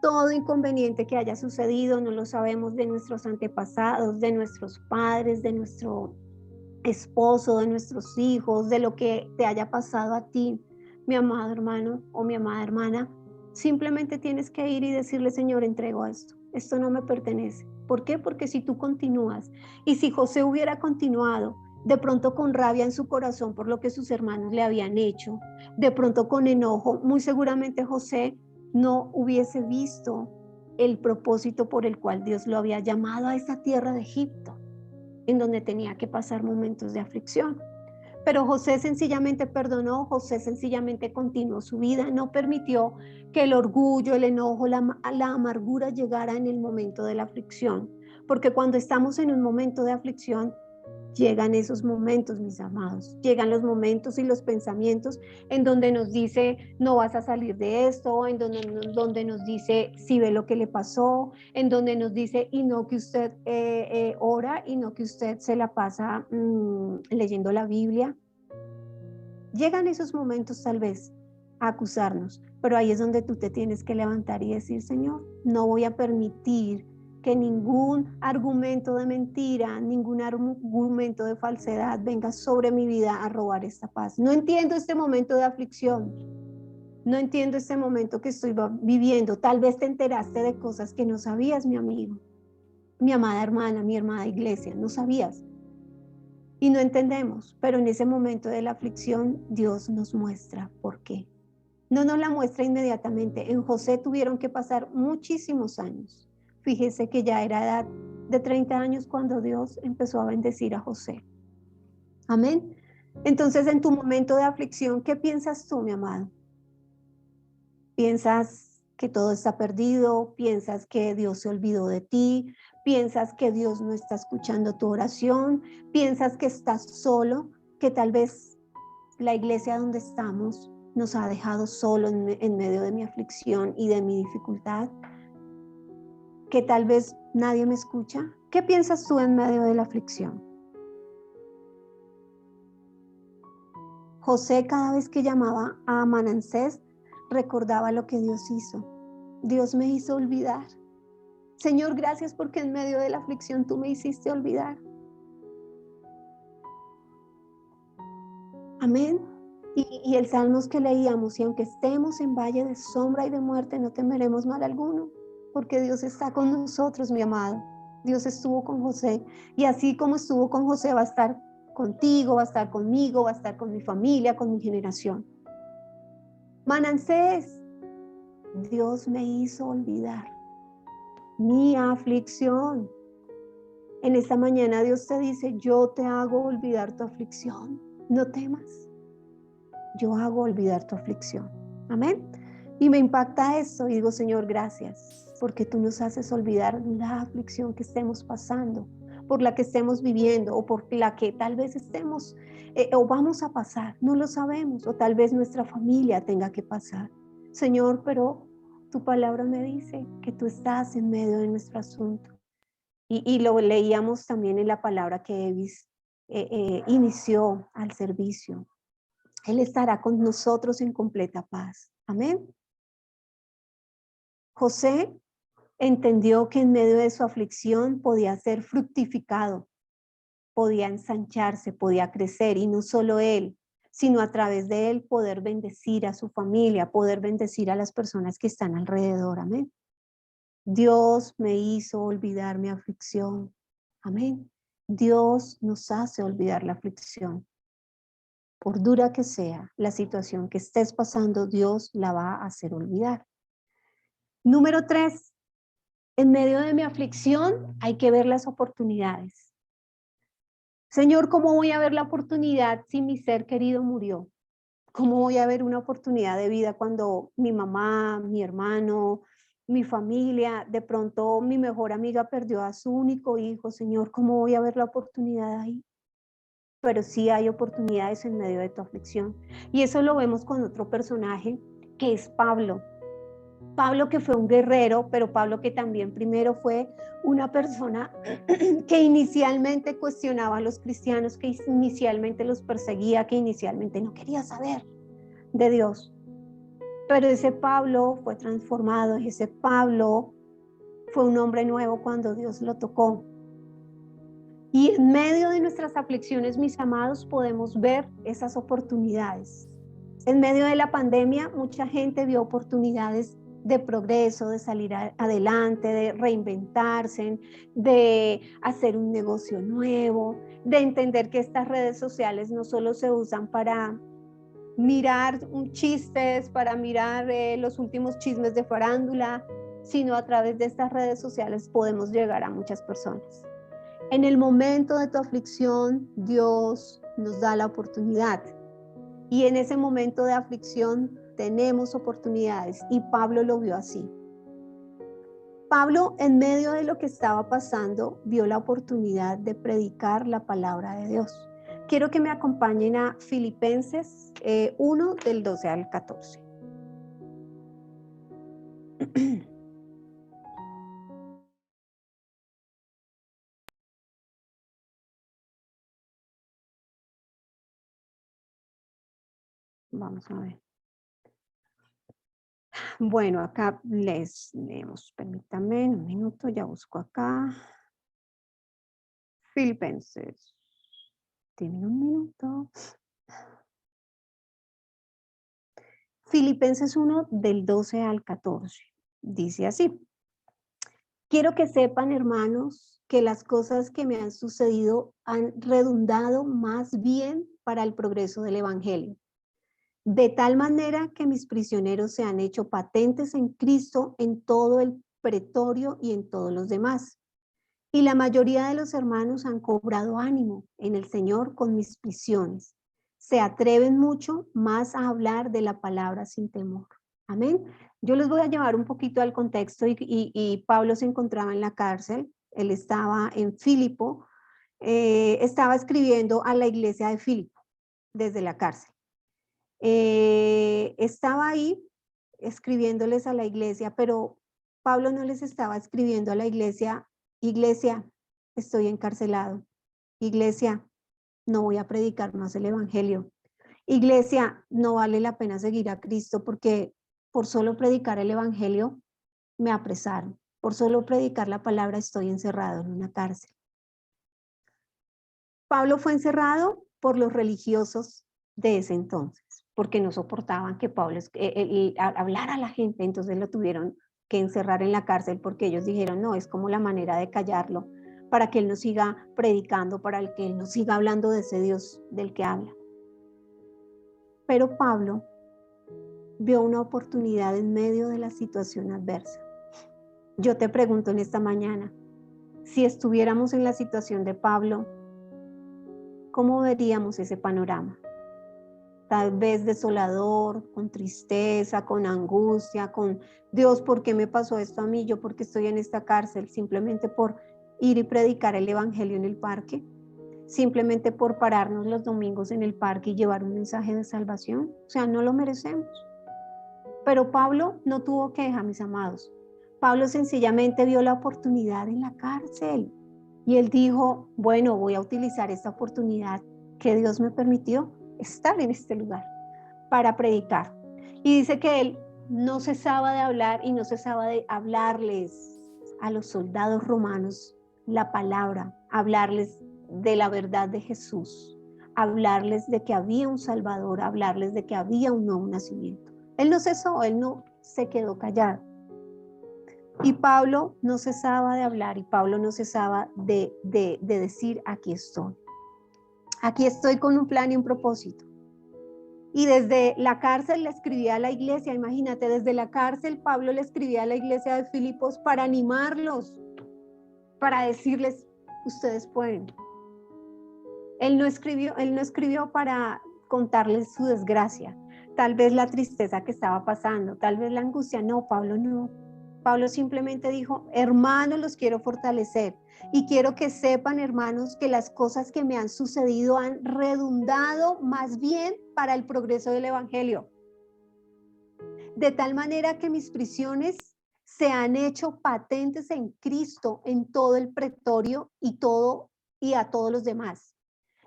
Speaker 1: todo inconveniente que haya sucedido, no lo sabemos, de nuestros antepasados, de nuestros padres, de nuestro esposo, de nuestros hijos, de lo que te haya pasado a ti, mi amado hermano o mi amada hermana, simplemente tienes que ir y decirle, Señor, entrego esto no me pertenece. ¿Por qué? Porque si tú continúas, y si José hubiera continuado, de pronto con rabia en su corazón por lo que sus hermanos le habían hecho, de pronto con enojo, muy seguramente José no hubiese visto el propósito por el cual Dios lo había llamado a esa tierra de Egipto, en donde tenía que pasar momentos de aflicción. Pero José sencillamente perdonó, José sencillamente continuó su vida, no permitió que el orgullo, el enojo, la amargura llegara en el momento de la aflicción. Porque cuando estamos en un momento de aflicción, llegan esos momentos, mis amados, llegan los momentos y los pensamientos en donde nos dice, no vas a salir de esto, en donde nos dice, si ve lo que le pasó, en donde nos dice, y no que usted ora, y no que usted se la pasa leyendo la Biblia. Llegan esos momentos tal vez a acusarnos, pero ahí es donde tú te tienes que levantar y decir, Señor, no voy a permitir que ningún argumento de mentira, ningún argumento de falsedad venga sobre mi vida a robar esta paz. No entiendo este momento de aflicción, no entiendo este momento que estoy viviendo. Tal vez te enteraste de cosas que no sabías, mi amigo, mi amada hermana, mi hermana iglesia, no sabías. Y no entendemos, pero en ese momento de la aflicción Dios nos muestra por qué. No nos la muestra inmediatamente. En José tuvieron que pasar muchísimos años. Fíjese que ya era edad de 30 años cuando Dios empezó a bendecir a José. Amén. Entonces, en tu momento de aflicción, ¿qué piensas tú, mi amado? ¿Piensas que todo está perdido? ¿Piensas que Dios se olvidó de ti? ¿Piensas que Dios no está escuchando tu oración? ¿Piensas que estás solo? ¿Que tal vez la iglesia donde estamos nos ha dejado solo en medio de mi aflicción y de mi dificultad? ¿Que tal vez nadie me escucha? ¿Qué piensas tú en medio de la aflicción? José, cada vez que llamaba a Manansés, recordaba lo que Dios hizo. Dios me hizo olvidar. Señor, gracias porque en medio de la aflicción tú me hiciste olvidar. Amén. Y el salmos que leíamos, y aunque estemos en valle de sombra y de muerte, no temeremos mal alguno, porque Dios está con nosotros, mi amado. Dios estuvo con José, y así como estuvo con José, va a estar contigo, va a estar conmigo, va a estar con mi familia, con mi generación. Manansés, Dios me hizo olvidar mi aflicción. En esta mañana Dios te dice, yo te hago olvidar tu aflicción. No temas. Yo hago olvidar tu aflicción. Amén. Y me impacta esto y digo, Señor, gracias, porque tú nos haces olvidar la aflicción que estemos pasando, por la que estemos viviendo o por la que tal vez estemos o vamos a pasar, no lo sabemos, o tal vez nuestra familia tenga que pasar. Señor, pero tu palabra me dice que tú estás en medio de nuestro asunto. Y lo leíamos también en la palabra que Evis inició al servicio. Él estará con nosotros en completa paz. Amén. José entendió que en medio de su aflicción podía ser fructificado, podía ensancharse, podía crecer, y no solo él, sino a través de él poder bendecir a su familia, poder bendecir a las personas que están alrededor. Amén. Dios me hizo olvidar mi aflicción. Amén. Dios nos hace olvidar la aflicción. Por dura que sea la situación que estés pasando, Dios la va a hacer olvidar. Número 3, en medio de mi aflicción hay que ver las oportunidades. Señor, ¿cómo voy a ver la oportunidad si mi ser querido murió? ¿Cómo voy a ver una oportunidad de vida cuando mi mamá, mi hermano, mi familia, de pronto mi mejor amiga perdió a su único hijo? Señor, ¿cómo voy a ver la oportunidad ahí? Pero sí hay oportunidades en medio de tu aflicción. Y eso lo vemos con otro personaje que es Pablo. Pablo, que fue un guerrero, pero Pablo que también primero fue una persona que inicialmente cuestionaba a los cristianos, que inicialmente los perseguía, que inicialmente no quería saber de Dios. Pero ese Pablo fue transformado, y ese Pablo fue un hombre nuevo cuando Dios lo tocó. Y en medio de nuestras aflicciones, mis amados, podemos ver esas oportunidades. En medio de la pandemia, mucha gente vio oportunidades de progreso, de salir adelante, de reinventarse, de hacer un negocio nuevo, de entender que estas redes sociales no solo se usan para mirar chistes, para mirar los últimos chismes de farándula, sino a través de estas redes sociales podemos llegar a muchas personas. En el momento de tu aflicción, Dios nos da la oportunidad. Y en ese momento de aflicción tenemos oportunidades, y Pablo lo vio así. Pablo, en medio de lo que estaba pasando, vio la oportunidad de predicar la palabra de Dios. Quiero que me acompañen a Filipenses 1 del 12 al 14. Vamos a ver. Bueno, acá les leemos, permítanme un minuto, ya busco acá. Filipenses. Tienen un minuto. Filipenses 1 del 12 al 14. Dice así: quiero que sepan, hermanos, que las cosas que me han sucedido han redundado más bien para el progreso del evangelio, de tal manera que mis prisioneros se han hecho patentes en Cristo en todo el pretorio y en todos los demás. Y la mayoría de los hermanos han cobrado ánimo en el Señor con mis prisiones. Se atreven mucho más a hablar de la palabra sin temor. Amén. Yo les voy a llevar un poquito al contexto, y Pablo se encontraba en la cárcel. Él estaba en Filipo, estaba escribiendo a la iglesia de Filipo desde la cárcel. Estaba ahí escribiéndoles a la iglesia, pero Pablo no les estaba escribiendo a la iglesia: iglesia, estoy encarcelado. Iglesia, no voy a predicar más el evangelio. Iglesia, no vale la pena seguir a Cristo porque por solo predicar el evangelio me apresaron. Por solo predicar la palabra estoy encerrado en una cárcel. Pablo fue encerrado por los religiosos de ese entonces, porque no soportaban que Pablo hablara a la gente, entonces lo tuvieron que encerrar en la cárcel porque ellos dijeron, no, es como la manera de callarlo, para que él no siga predicando, para que él no siga hablando de ese Dios del que habla. Pero Pablo vio una oportunidad en medio de la situación adversa. Yo te pregunto en esta mañana, si estuviéramos en la situación de Pablo, ¿cómo veríamos ese panorama? Tal vez desolador, con tristeza, con angustia, con Dios, ¿por qué me pasó esto a mí? Yo, ¿por qué estoy en esta cárcel? Simplemente por ir y predicar el evangelio en el parque, simplemente por pararnos los domingos en el parque y llevar un mensaje de salvación. O sea, no lo merecemos. Pero Pablo no tuvo queja, mis amados. Pablo sencillamente vio la oportunidad en la cárcel y él dijo, bueno, voy a utilizar esta oportunidad que Dios me permitió estar en este lugar para predicar. Y dice que él no cesaba de hablar y no cesaba de hablarles a los soldados romanos la palabra, hablarles de la verdad de Jesús, hablarles de que había un Salvador, hablarles de que había un nuevo nacimiento. Él no cesó, él no se quedó callado. Y Pablo no cesaba de hablar y Pablo no cesaba de decir, aquí estoy. Aquí estoy con un plan y un propósito. Y desde la cárcel le escribía a la iglesia, imagínate, desde la cárcel Pablo le escribía a la iglesia de Filipos para animarlos, para decirles, ustedes pueden. Él no escribió para contarles su desgracia, tal vez la tristeza que estaba pasando, tal vez la angustia. No, Pablo no. Pablo simplemente dijo, hermanos, los quiero fortalecer y quiero que sepan, hermanos, que las cosas que me han sucedido han redundado más bien para el progreso del evangelio. De tal manera que mis prisiones se han hecho patentes en Cristo, en todo el pretorio y a todos los demás.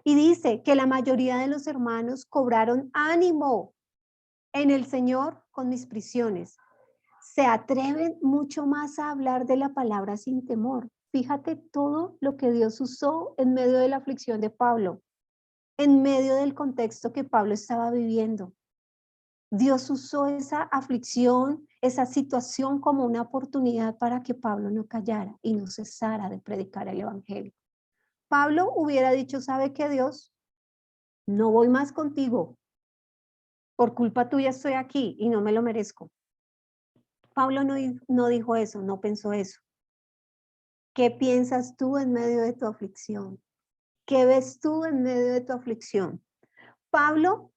Speaker 1: Y dice que la mayoría de los hermanos cobraron ánimo en el Señor con mis prisiones. Se atreven mucho más a hablar de la palabra sin temor. Fíjate todo lo que Dios usó en medio de la aflicción de Pablo, en medio del contexto que Pablo estaba viviendo. Dios usó esa aflicción, esa situación como una oportunidad para que Pablo no callara y no cesara de predicar el evangelio. Pablo hubiera dicho, ¿sabe qué, Dios? No voy más contigo. Por culpa tuya estoy aquí y no me lo merezco. Pablo no dijo eso, no pensó eso. ¿Qué piensas tú en medio de tu aflicción? ¿Qué ves tú en medio de tu aflicción? Pablo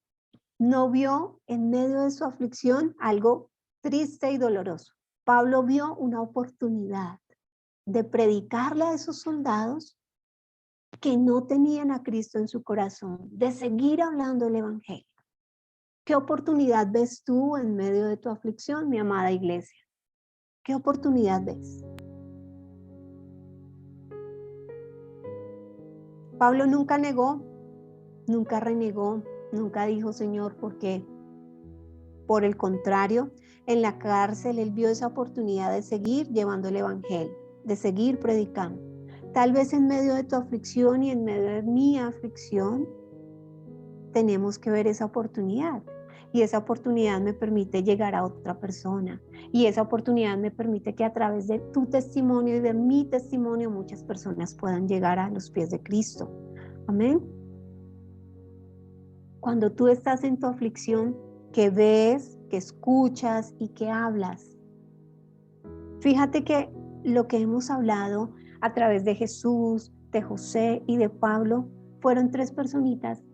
Speaker 1: no vio en medio de su aflicción algo triste y doloroso. Pablo vio una oportunidad de predicarle a esos soldados que no tenían a Cristo en su corazón, de seguir hablando el evangelio. ¿Qué oportunidad ves tú en medio de tu aflicción, mi amada iglesia? ¿Qué oportunidad ves? Pablo nunca negó, nunca renegó, nunca dijo, Señor, ¿por qué? Por el contrario, en la cárcel él vio esa oportunidad de seguir llevando el evangelio, de seguir predicando. Tal vez en medio de tu aflicción y en medio de mi aflicción, tenemos que ver esa oportunidad. Y esa oportunidad me permite llegar a otra persona. Y esa oportunidad me permite que a través de tu testimonio y de mi testimonio muchas personas puedan llegar a los pies de Cristo. Amén. Cuando tú estás en tu aflicción, que ves, que escuchas y que hablas. Fíjate que lo que hemos hablado a través de Jesús, de José y de Pablo fueron tres personitas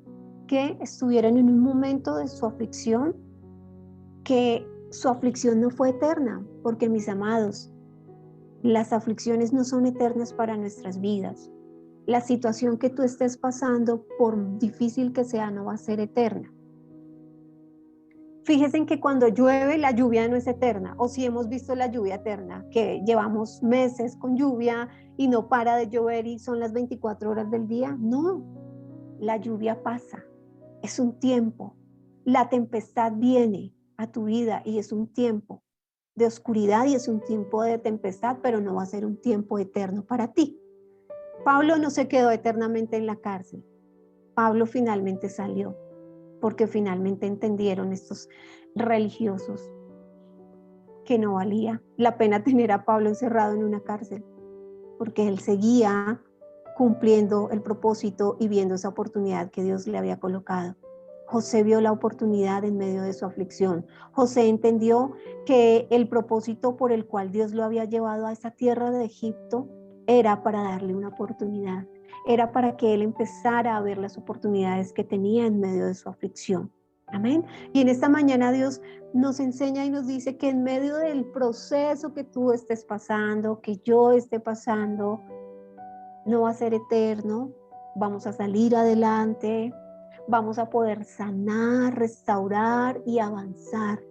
Speaker 1: que estuvieron en un momento de su aflicción, que su aflicción no fue eterna, porque mis amados, las aflicciones no son eternas para nuestras vidas. La situación que tú estés pasando, por difícil que sea, no va a ser eterna. Fíjense en que cuando llueve, la lluvia no es eterna, o si hemos visto la lluvia eterna, que llevamos meses con lluvia y no para de llover y son las 24 horas del día. No, la lluvia pasa, es un tiempo. La tempestad viene a tu vida y es un tiempo. de oscuridad y es un tiempo de tempestad, pero no va a ser un tiempo eterno para ti. Pablo no se quedó eternamente en la cárcel. Pablo finalmente salió, porque finalmente entendieron estos religiosos que no valía la pena tener a Pablo encerrado en una cárcel, porque él seguía cumpliendo el propósito y viendo esa oportunidad que Dios le había colocado. José vio la oportunidad en medio de su aflicción. José entendió que el propósito por el cual Dios lo había llevado a esa tierra de Egipto era para darle una oportunidad, era para que él empezara a ver las oportunidades que tenía en medio de su aflicción. Amén. Y en esta mañana Dios nos enseña y nos dice que en medio del proceso que tú estés pasando, que yo esté pasando, no va a ser eterno, vamos a salir adelante, vamos a poder sanar, restaurar y avanzar.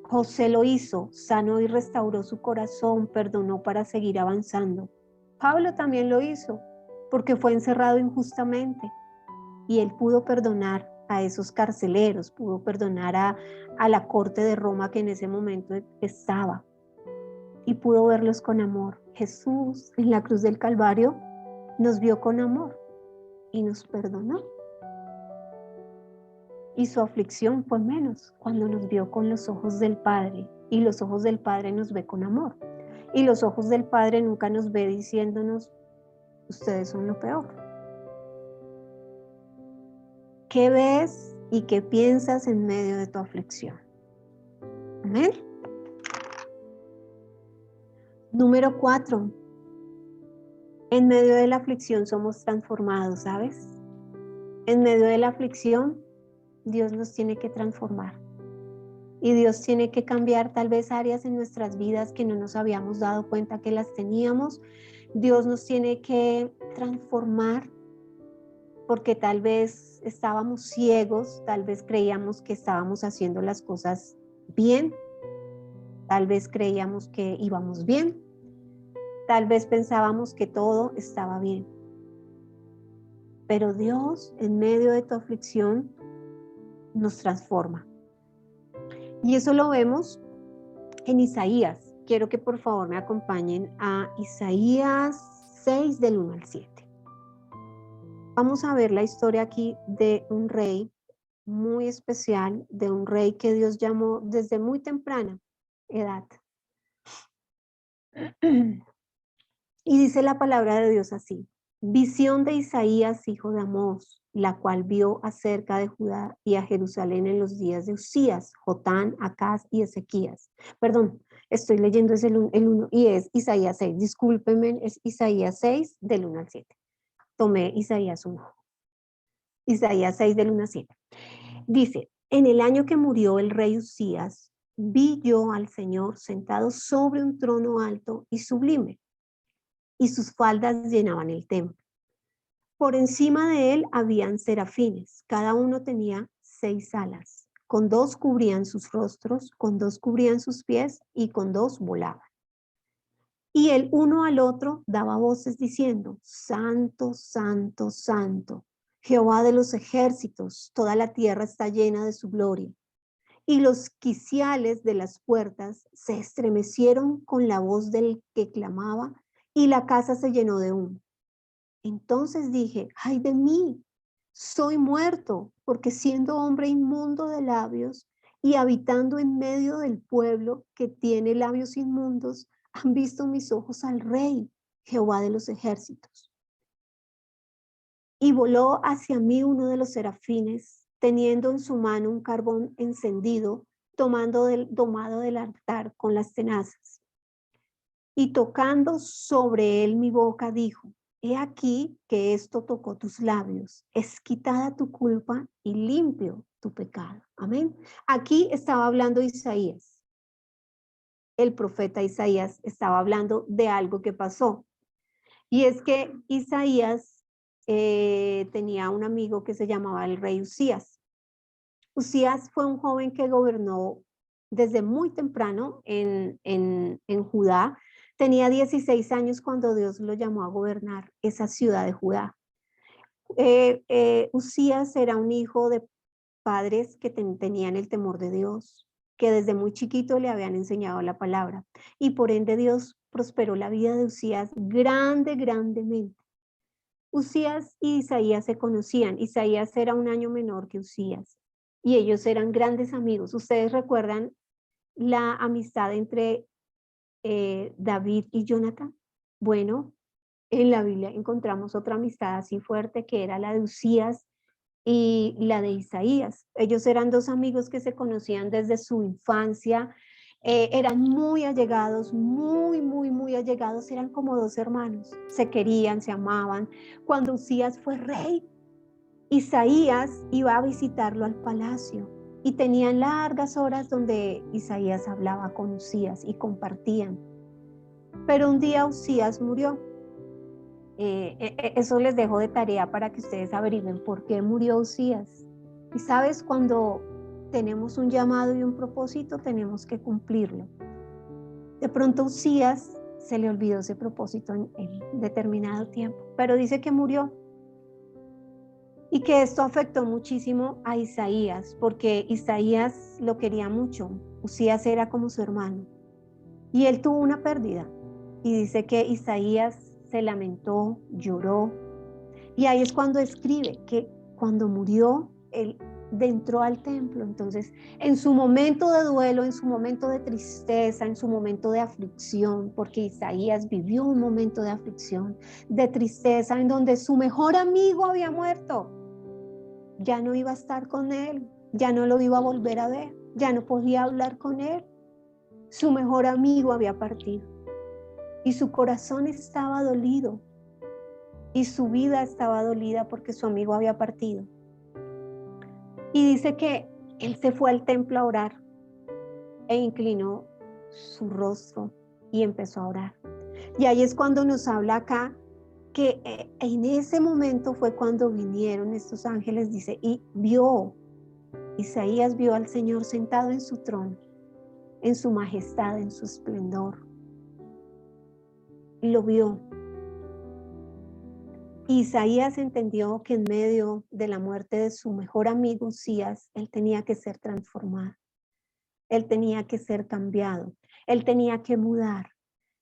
Speaker 1: José lo hizo, sanó y restauró su corazón, perdonó para seguir avanzando. Pablo también lo hizo, porque fue encerrado injustamente y él pudo perdonar a esos carceleros, pudo perdonar a la corte de Roma que en ese momento estaba y pudo verlos con amor. Jesús en la cruz del Calvario nos vio con amor y nos perdonó. Y su aflicción fue menos cuando nos vio con los ojos del Padre, y los ojos del Padre nos ve con amor. Y los ojos del Padre nunca nos ve diciéndonos, ustedes son lo peor. ¿Qué ves y qué piensas en medio de tu aflicción? Amén. Número 4. En medio de la aflicción somos transformados, ¿sabes? En medio de la aflicción, Dios nos tiene que transformar. Y Dios tiene que cambiar tal vez áreas en nuestras vidas que no nos habíamos dado cuenta que las teníamos. Dios nos tiene que transformar porque tal vez estábamos ciegos, tal vez creíamos que estábamos haciendo las cosas bien, tal vez creíamos que íbamos bien, tal vez pensábamos que todo estaba bien. Pero Dios, en medio de tu aflicción, nos transforma. Y eso lo vemos en Isaías. Quiero que por favor me acompañen a Isaías 6 del 1 al 7. Vamos a ver la historia aquí de un rey muy especial, de un rey que Dios llamó desde muy temprana edad. Y dice la palabra de Dios así: visión de Isaías, hijo de Amós, la cual vio acerca de Judá y a Jerusalén en los días de Usías, Jotán, Acaz y Ezequías. Perdón, estoy leyendo es el 1 y es Isaías 6. Discúlpenme, es Isaías 6 del 1 al 7. Tomé Isaías 1. Isaías 6 del 1 al 7. Dice, en el año que murió el rey Usías, vi yo al Señor sentado sobre un trono alto y sublime, y sus faldas llenaban el templo. Por encima de él habían serafines, cada uno tenía 6 alas, con 2 cubrían sus rostros, con 2 cubrían sus pies y con 2 volaban. Y el uno al otro daba voces diciendo, Santo, Santo, Santo, Jehová de los ejércitos, toda la tierra está llena de su gloria. Y los quiciales de las puertas se estremecieron con la voz del que clamaba, y la casa se llenó de humo. Entonces dije, ay de mí, soy muerto, porque siendo hombre inmundo de labios y habitando en medio del pueblo que tiene labios inmundos, han visto mis ojos al Rey, Jehová de los ejércitos. Y voló hacia mí uno de los serafines, teniendo en su mano un carbón encendido, domado del altar con las tenazas. Y tocando sobre él mi boca, dijo, he aquí que esto tocó tus labios, es quitada tu culpa y limpio tu pecado. Amén. Aquí estaba hablando Isaías. El profeta Isaías estaba hablando de algo que pasó. Y es que Isaías tenía un amigo que se llamaba el rey Usías. Usías fue un joven que gobernó desde muy temprano en Judá. Tenía 16 años cuando Dios lo llamó a gobernar esa ciudad de Judá. Usías era un hijo de padres que tenían el temor de Dios. que desde muy chiquito le habían enseñado la palabra. Y por ende Dios prosperó la vida de Uzías grandemente. Uzías y Isaías se conocían. Isaías era un año menor que Uzías y ellos eran grandes amigos. ¿Ustedes recuerdan la amistad entre David y Jonathan? Bueno, en la Biblia encontramos otra amistad así fuerte que era la de Uzías y la de Isaías. Ellos eran dos amigos que se conocían desde su infancia, eran muy allegados, muy allegados, eran como dos hermanos, se querían, se amaban. Cuando Uzías fue rey, Isaías iba a visitarlo al palacio y tenían largas horas donde Isaías hablaba con Uzías y compartían. Pero un día Uzías murió. Eso les dejo de tarea para que ustedes averigüen por qué murió Uzías. Y sabes, cuando tenemos un llamado y un propósito, tenemos que cumplirlo. De pronto Uzías se le olvidó ese propósito en determinado tiempo, pero dice que murió. Y que esto afectó muchísimo a Isaías, porque Isaías lo quería mucho. Uzías era como su hermano. Y él tuvo una pérdida. Y dice que Isaías se lamentó, lloró. Y ahí es cuando escribe que cuando murió, él entró al templo. Entonces, en su momento de duelo, en su momento de tristeza, en su momento de aflicción, porque Isaías vivió un momento de aflicción, de tristeza, en donde su mejor amigo había muerto. Ya no iba a estar con él, ya no lo iba a volver a ver, ya no podía hablar con él. Su mejor amigo había partido y su corazón estaba dolido y su vida estaba dolida porque su amigo había partido. Y dice que él se fue al templo a orar e inclinó su rostro y empezó a orar. Y ahí es cuando nos habla acá que en ese momento fue cuando vinieron estos ángeles, dice, y Isaías vio al Señor sentado en su trono, en su majestad, en su esplendor. Lo vio. Isaías entendió que en medio de la muerte de su mejor amigo Uzías, él tenía que ser transformado, él tenía que ser cambiado, él tenía que mudar,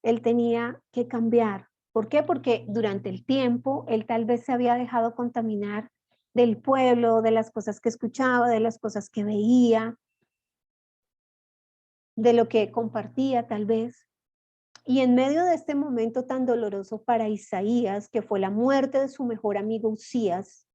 Speaker 1: él tenía que cambiar. ¿Por qué? Porque durante el tiempo él tal vez se había dejado contaminar del pueblo, de las cosas que escuchaba, de las cosas que veía, de lo que compartía tal vez. Y en medio de este momento tan doloroso para Isaías, que fue la muerte de su mejor amigo Uzías,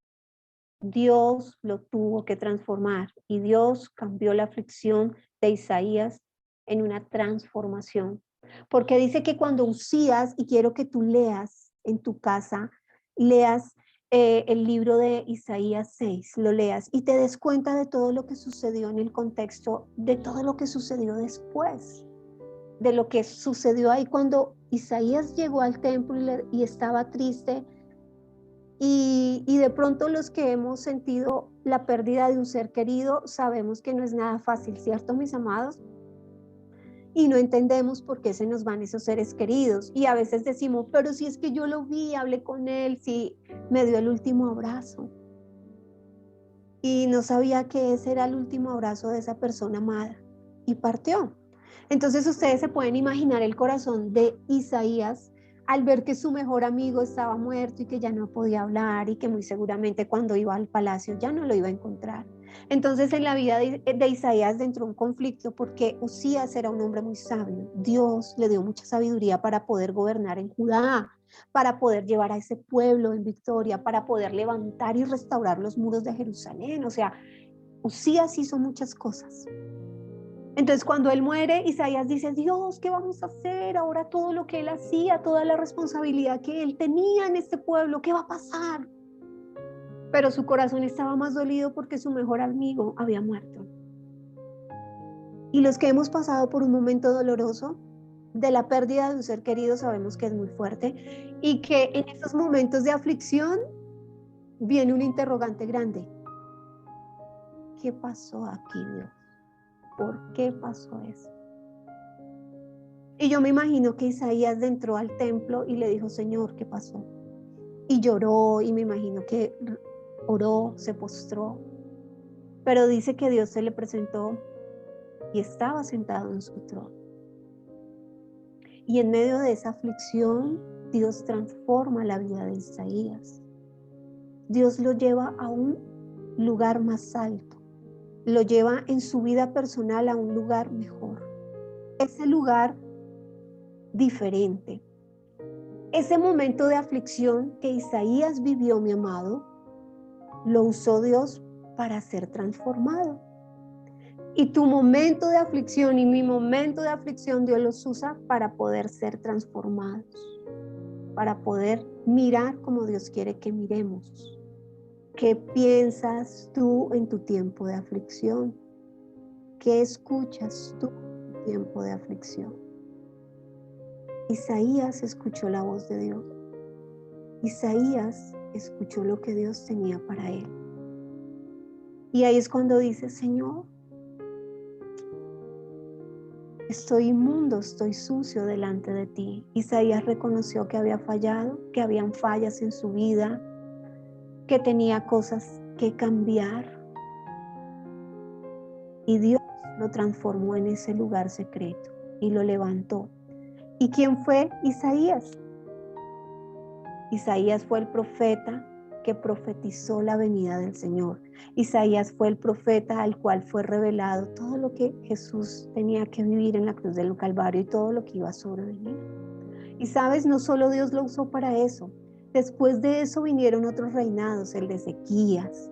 Speaker 1: Dios lo tuvo que transformar y Dios cambió la aflicción de Isaías en una transformación. Porque dice que cuando Uzías, y quiero que tú leas en tu casa, leas el libro de Isaías 6, lo leas y te des cuenta de todo lo que sucedió en el contexto, de todo lo que sucedió después, de lo que sucedió ahí cuando Isaías llegó al templo y estaba triste. Y de pronto los que hemos sentido la pérdida de un ser querido, sabemos que no es nada fácil, ¿cierto, mis amados? Y no entendemos por qué se nos van esos seres queridos. Y a veces decimos, pero si es que yo lo vi, hablé con él, si me dio el último abrazo. Y no sabía que ese era el último abrazo de esa persona amada. Y partió. Entonces ustedes se pueden imaginar el corazón de Isaías al ver que su mejor amigo estaba muerto y que ya no podía hablar y que muy seguramente cuando iba al palacio ya no lo iba a encontrar. Entonces en la vida de Isaías entró un conflicto porque Uzías era un hombre muy sabio. Dios le dio mucha sabiduría para poder gobernar en Judá, para poder llevar a ese pueblo en victoria, para poder levantar y restaurar los muros de Jerusalén. O sea, Uzías hizo muchas cosas. Entonces cuando él muere, Isaías dice, Dios, ¿qué vamos a hacer? Ahora todo lo que él hacía, toda la responsabilidad que él tenía en este pueblo, ¿qué va a pasar? Pero su corazón estaba más dolido porque su mejor amigo había muerto. Y los que hemos pasado por un momento doloroso de la pérdida de un ser querido sabemos que es muy fuerte y que en esos momentos de aflicción viene un interrogante grande. ¿Qué pasó aquí, Dios? ¿Por qué pasó eso? Y yo me imagino que Isaías entró al templo y le dijo, Señor, ¿qué pasó? Y lloró y me imagino que oró, se postró. Pero dice que Dios se le presentó y estaba sentado en su trono. Y en medio de esa aflicción, Dios transforma la vida de Isaías. Dios lo lleva a un lugar más alto, lo lleva en su vida personal a un lugar mejor. Ese lugar diferente. Ese momento de aflicción que Isaías vivió, mi amado, lo usó Dios para ser transformado. Y tu momento de aflicción y mi momento de aflicción, Dios los usa para poder ser transformados, para poder mirar como Dios quiere que miremos. ¿Qué piensas tú en tu tiempo de aflicción? ¿Qué escuchas tú en tu tiempo de aflicción? Isaías escuchó la voz de Dios. Isaías escuchó lo que Dios tenía para él. Y ahí es cuando dice, Señor, estoy inmundo, estoy sucio delante de ti. Isaías reconoció que había fallado, que habían fallas en su vida, que tenía cosas que cambiar. Y Dios lo transformó en ese lugar secreto y lo levantó. ¿Y quién fue Isaías? Isaías fue el profeta que profetizó la venida del Señor. Isaías fue el profeta al cual fue revelado todo lo que Jesús tenía que vivir en la cruz del Calvario y todo lo que iba a sobrevenir. Y sabes, no solo Dios lo usó para eso. Después de eso vinieron otros reinados, el de Ezequías.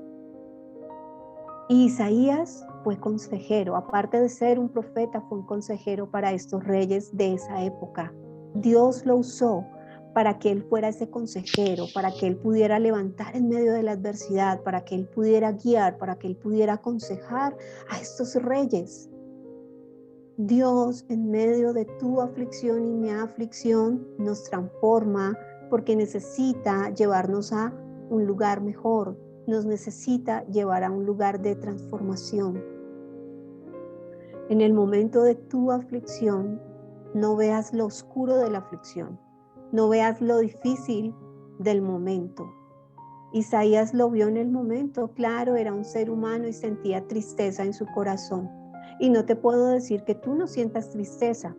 Speaker 1: Y Isaías fue consejero, aparte de ser un profeta, fue un consejero para estos reyes de esa época. Dios lo usó para que él fuera ese consejero, para que él pudiera levantar en medio de la adversidad, para que él pudiera guiar, para que él pudiera aconsejar a estos reyes. Dios, en medio de tu aflicción y mi aflicción, nos transforma porque necesita llevarnos a un lugar mejor, nos necesita llevar a un lugar de transformación. En el momento de tu aflicción, no veas lo oscuro de la aflicción, no veas lo difícil del momento. Isaías lo vio en el momento, claro, era un ser humano y sentía tristeza en su corazón. Y no te puedo decir que tú no sientas tristeza,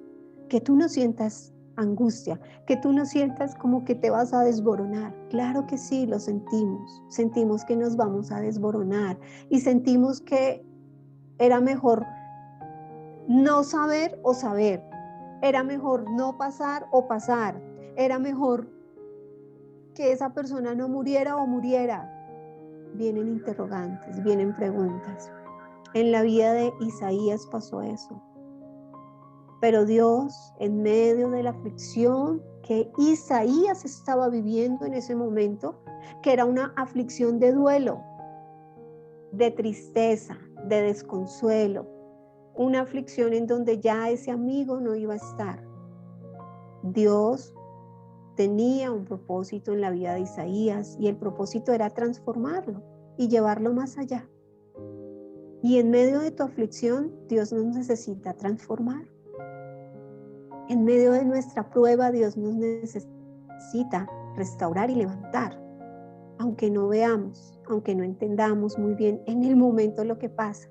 Speaker 1: que tú no sientas angustia, que tú no sientas como que te vas a desboronar. Claro que sí, lo sentimos que nos vamos a desboronar y sentimos que era mejor no saber o saber, era mejor no pasar o pasar, era mejor que esa persona no muriera o muriera. Vienen interrogantes, vienen preguntas. En la vida de Isaías pasó eso. Pero Dios, en medio de la aflicción que Isaías estaba viviendo en ese momento, que era una aflicción de duelo, de tristeza, de desconsuelo, una aflicción en donde ya ese amigo no iba a estar. Dios tenía un propósito en la vida de Isaías y el propósito era transformarlo y llevarlo más allá. Y en medio de tu aflicción, Dios nos necesita transformar. En medio de nuestra prueba, Dios nos necesita restaurar y levantar. Aunque no veamos, aunque no entendamos muy bien en el momento lo que pasa.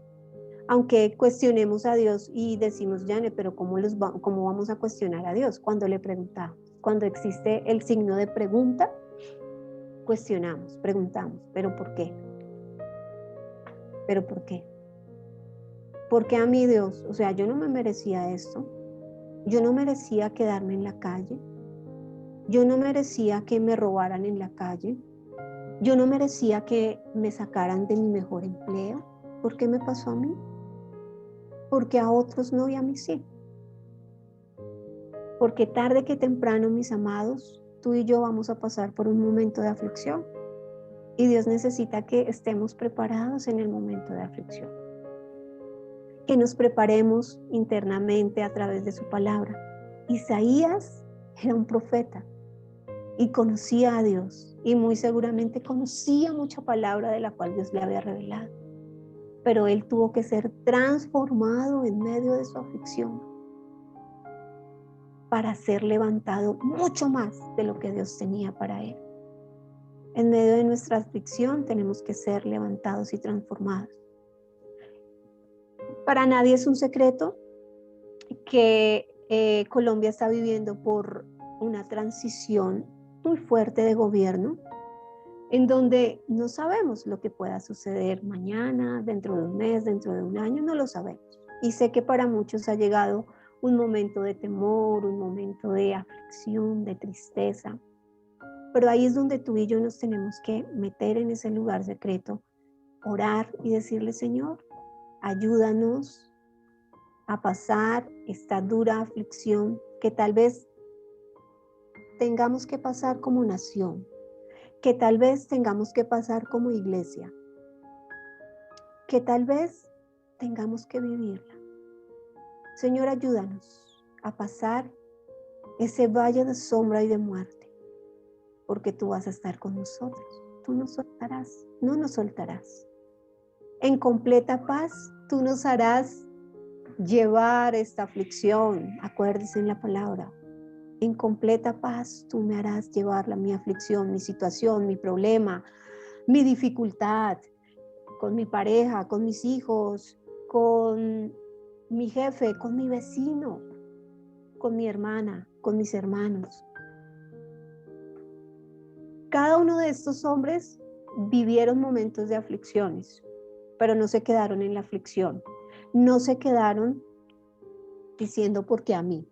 Speaker 1: Aunque cuestionemos a Dios y decimos, Jane, pero ¿cómo vamos a cuestionar a Dios? Cuando le preguntamos, cuando existe el signo de pregunta, cuestionamos, preguntamos, ¿pero por qué? ¿Pero por qué? ¿Por qué a mí, Dios? O sea, yo no me merecía esto. Yo no merecía quedarme en la calle. Yo no merecía que me robaran en la calle. Yo no merecía que me sacaran de mi mejor empleo. ¿Por qué me pasó a mí? Porque a otros no y a mí sí. Porque tarde que temprano, mis amados, tú y yo vamos a pasar por un momento de aflicción. Y Dios necesita que estemos preparados en el momento de aflicción. Que nos preparemos internamente a través de su palabra. Isaías era un profeta y conocía a Dios y muy seguramente conocía mucha palabra de la cual Dios le había revelado. Pero él tuvo que ser transformado en medio de su aflicción para ser levantado mucho más de lo que Dios tenía para él. En medio de nuestra aflicción tenemos que ser levantados y transformados. Para nadie es un secreto que Colombia está viviendo por una transición muy fuerte de gobierno, en donde no sabemos lo que pueda suceder mañana, dentro de un mes, dentro de un año, no lo sabemos. Y sé que para muchos ha llegado un momento de temor, un momento de aflicción, de tristeza, pero ahí es donde tú y yo nos tenemos que meter en ese lugar secreto, orar y decirle: Señor, ayúdanos a pasar esta dura aflicción que tal vez tengamos que pasar como nación, que tal vez tengamos que pasar como iglesia, que tal vez tengamos que vivirla. Señor, ayúdanos a pasar ese valle de sombra y de muerte, porque tú vas a estar con nosotros. Tú nos soltarás, no nos soltarás. En completa paz, tú nos harás llevar esta aflicción. Acuérdese en la palabra. En completa paz, tú me harás llevar mi aflicción, mi situación, mi problema, mi dificultad, con mi pareja, con mis hijos, con mi jefe, con mi vecino, con mi hermana, con mis hermanos. Cada uno de estos hombres vivieron momentos de aflicciones, pero no se quedaron en la aflicción. No se quedaron diciendo ¿por qué a mí?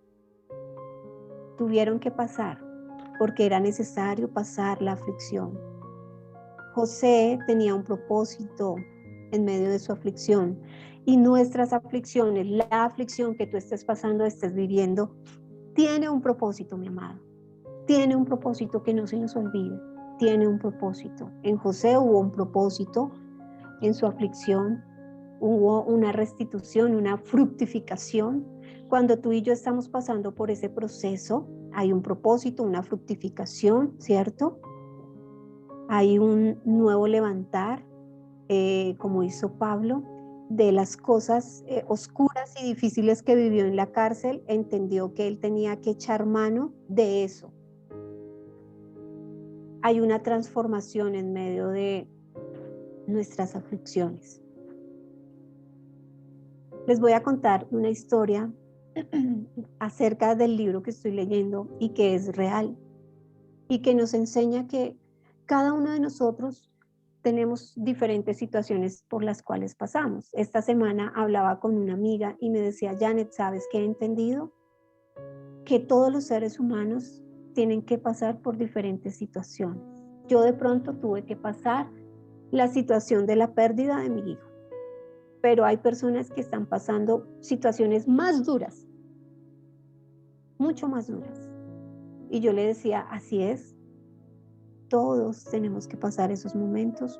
Speaker 1: Tuvieron que pasar, porque era necesario pasar la aflicción. José tenía un propósito en medio de su aflicción, y nuestras aflicciones, la aflicción que tú estés pasando, estés viviendo, tiene un propósito, mi amado. Tiene un propósito que no se nos olvide. Tiene un propósito. En José hubo un propósito, en su aflicción hubo una restitución, una fructificación. Cuando tú y yo estamos pasando por ese proceso, hay un propósito, una fructificación, ¿cierto? Hay un nuevo levantar, como hizo Pablo, de las cosas oscuras y difíciles que vivió en la cárcel. Entendió que él tenía que echar mano de eso. Hay una transformación en medio de nuestras aflicciones. Les voy a contar una historia acerca del libro que estoy leyendo y que es real y que nos enseña que cada uno de nosotros tenemos diferentes situaciones por las cuales pasamos. Esta semana hablaba con una amiga y me decía: Janet, ¿sabes qué he entendido? Que todos los seres humanos tienen que pasar por diferentes situaciones. Yo de pronto tuve que pasar la situación de la pérdida de mi hijo, pero hay personas que están pasando situaciones más duras, mucho más duras. Y yo le decía: así es, todos tenemos que pasar esos momentos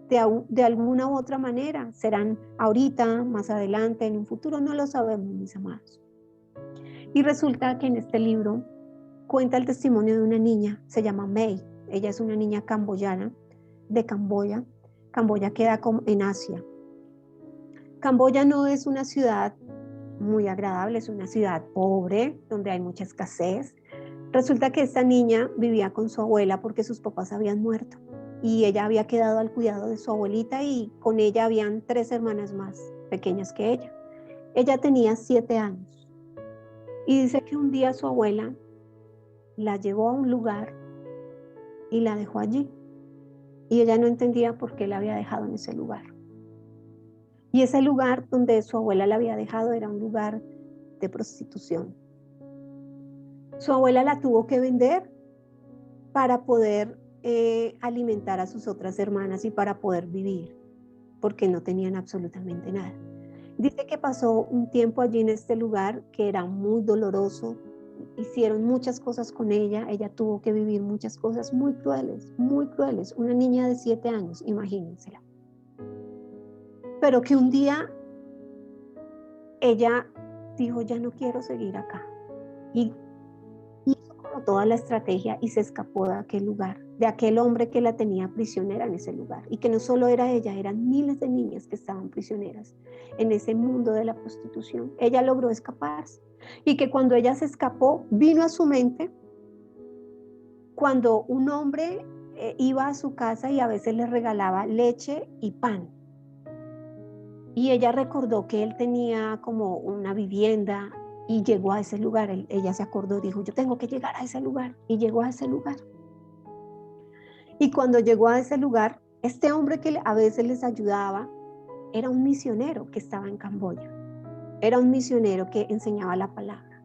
Speaker 1: de alguna u otra manera. Serán ahorita, más adelante, en un futuro, no lo sabemos, mis amados. Y resulta que en este libro cuenta el testimonio de una niña, se llama May. Ella es una niña camboyana, de Camboya. Camboya queda en Asia. Camboya no es una ciudad muy agradable, es una ciudad pobre, donde hay mucha escasez. Resulta que esta niña vivía con su abuela porque sus papás habían muerto y ella había quedado al cuidado de su abuelita, y con ella habían 3 hermanas más pequeñas que ella. Ella tenía 7 años y dice que un día su abuela la llevó a un lugar y la dejó allí, y ella no entendía por qué la había dejado en ese lugar. Y ese lugar donde su abuela la había dejado era un lugar de prostitución. Su abuela la tuvo que vender para poder alimentar a sus otras hermanas y para poder vivir, porque no tenían absolutamente nada. Dice que pasó un tiempo allí en este lugar que era muy doloroso. Hicieron muchas cosas con ella. Ella tuvo que vivir muchas cosas muy crueles, muy crueles. Una niña de 7 años, imagínensela. Pero que un día ella dijo: ya no quiero seguir acá. Y hizo como toda la estrategia y se escapó de aquel lugar, de aquel hombre que la tenía prisionera en ese lugar. Y que no solo era ella, eran miles de niñas que estaban prisioneras en ese mundo de la prostitución. Ella logró escaparse, y que cuando ella se escapó, vino a su mente cuando un hombre iba a su casa y a veces le regalaba leche y pan. Y ella recordó que él tenía como una vivienda y llegó a ese lugar. Ella se acordó, dijo, yo tengo que llegar a ese lugar. Y llegó a ese lugar. Y cuando llegó a ese lugar, este hombre que a veces les ayudaba era un misionero que estaba en Camboya. Era un misionero que enseñaba la palabra.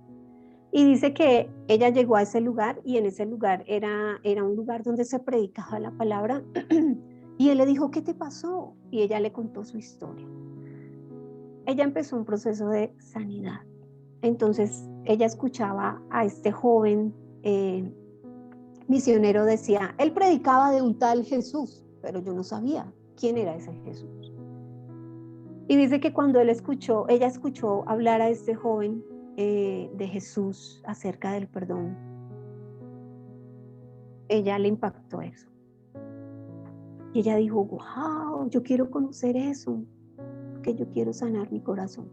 Speaker 1: Y dice que ella llegó a ese lugar y en ese lugar era un lugar donde se predicaba la palabra. Y él le dijo, ¿qué te pasó? Y ella le contó su historia. Ella empezó un proceso de sanidad. Entonces ella escuchaba a este joven misionero, decía, él predicaba de un tal Jesús, pero yo no sabía quién era ese Jesús. Y dice que cuando ella escuchó hablar a este joven de Jesús acerca del perdón, ella le impactó eso. Y ella dijo, wow, yo quiero conocer eso, porque yo quiero sanar mi corazón.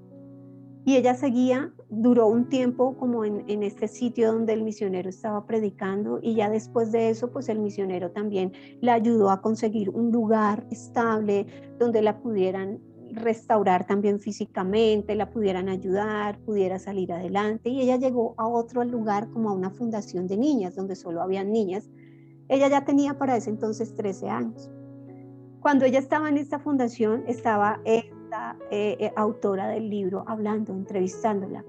Speaker 1: Y ella seguía, duró un tiempo como en este sitio donde el misionero estaba predicando, y ya después de eso, pues el misionero también la ayudó a conseguir un lugar estable donde la pudieran restaurar también físicamente, la pudieran ayudar, pudiera salir adelante. Y ella llegó a otro lugar, como a una fundación de niñas, donde solo habían niñas. Ella ya tenía para ese entonces 13 años. Cuando ella estaba en esta fundación, estaba esta autora del libro hablando, entrevistándola.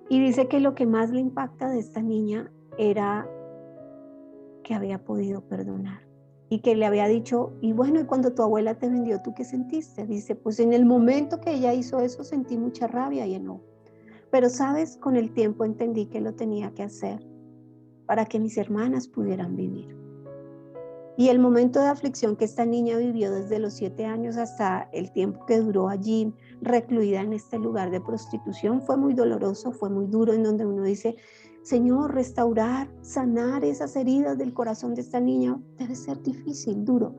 Speaker 1: Y dice que lo que más le impacta de esta niña era que había podido perdonar. Y que le había dicho, y bueno, y cuando tu abuela te vendió, ¿tú qué sentiste? Dice, pues en el momento que ella hizo eso sentí mucha rabia y enojo. Pero sabes, con el tiempo entendí que lo tenía que hacer para que mis hermanas pudieran vivir. Y el momento de aflicción que esta niña vivió desde los 7 años hasta el tiempo que duró allí recluida en este lugar de prostitución fue muy doloroso, fue muy duro, en donde uno dice, Señor, restaurar, sanar esas heridas del corazón de esta niña debe ser difícil, duro,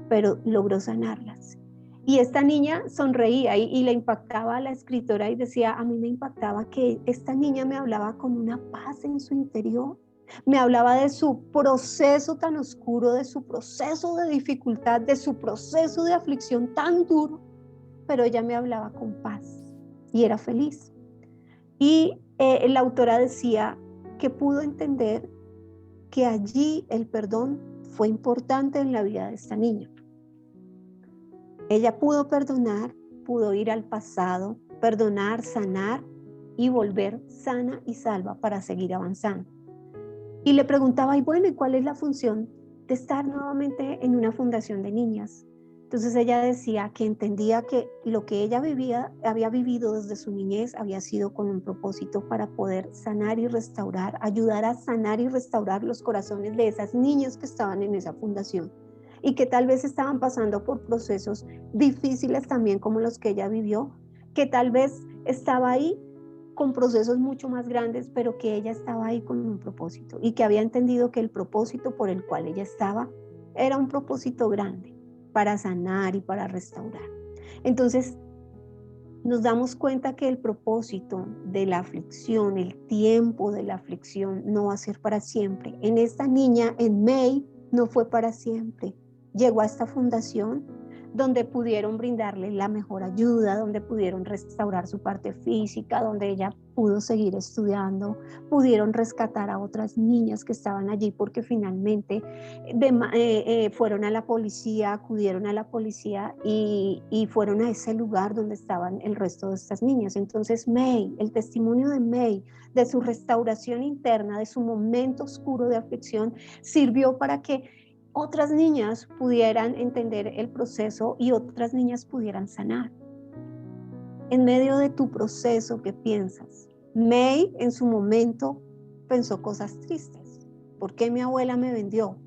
Speaker 1: pero logró sanarlas. Y esta niña sonreía y le impactaba a la escritora y decía, a mí me impactaba que esta niña me hablaba con una paz en su interior. Me hablaba de su proceso tan oscuro, de su proceso de dificultad, de su proceso de aflicción tan duro, pero ella me hablaba con paz y era feliz. Y la autora decía que pudo entender que allí el perdón fue importante en la vida de esta niña. Ella pudo perdonar, pudo ir al pasado, perdonar, sanar y volver sana y salva para seguir avanzando. Y le preguntaba, y bueno, ¿y cuál es la función de estar nuevamente en una fundación de niñas? Entonces ella decía que entendía que lo que ella había vivido desde su niñez había sido con un propósito para poder sanar y restaurar, ayudar a sanar y restaurar los corazones de esas niñas que estaban en esa fundación y que tal vez estaban pasando por procesos difíciles también como los que ella vivió, que tal vez estaba ahí con procesos mucho más grandes, pero que ella estaba ahí con un propósito y que había entendido que el propósito por el cual ella estaba era un propósito grande para sanar y para restaurar. Entonces, nos damos cuenta que el propósito de la aflicción, el tiempo de la aflicción no va a ser para siempre. En esta niña, en May, no fue para siempre. Llegó a esta fundación donde pudieron brindarle la mejor ayuda, donde pudieron restaurar su parte física, donde ella pudo seguir estudiando, pudieron rescatar a otras niñas que estaban allí porque finalmente fueron a la policía, acudieron a la policía y fueron a ese lugar donde estaban el resto de estas niñas. Entonces May, el testimonio de May, de su restauración interna, de su momento oscuro de aflicción, sirvió para que otras niñas pudieran entender el proceso y otras niñas pudieran sanar. En medio de tu proceso, ¿qué piensas? May en su momento pensó cosas tristes. ¿Por qué mi abuela me vendió?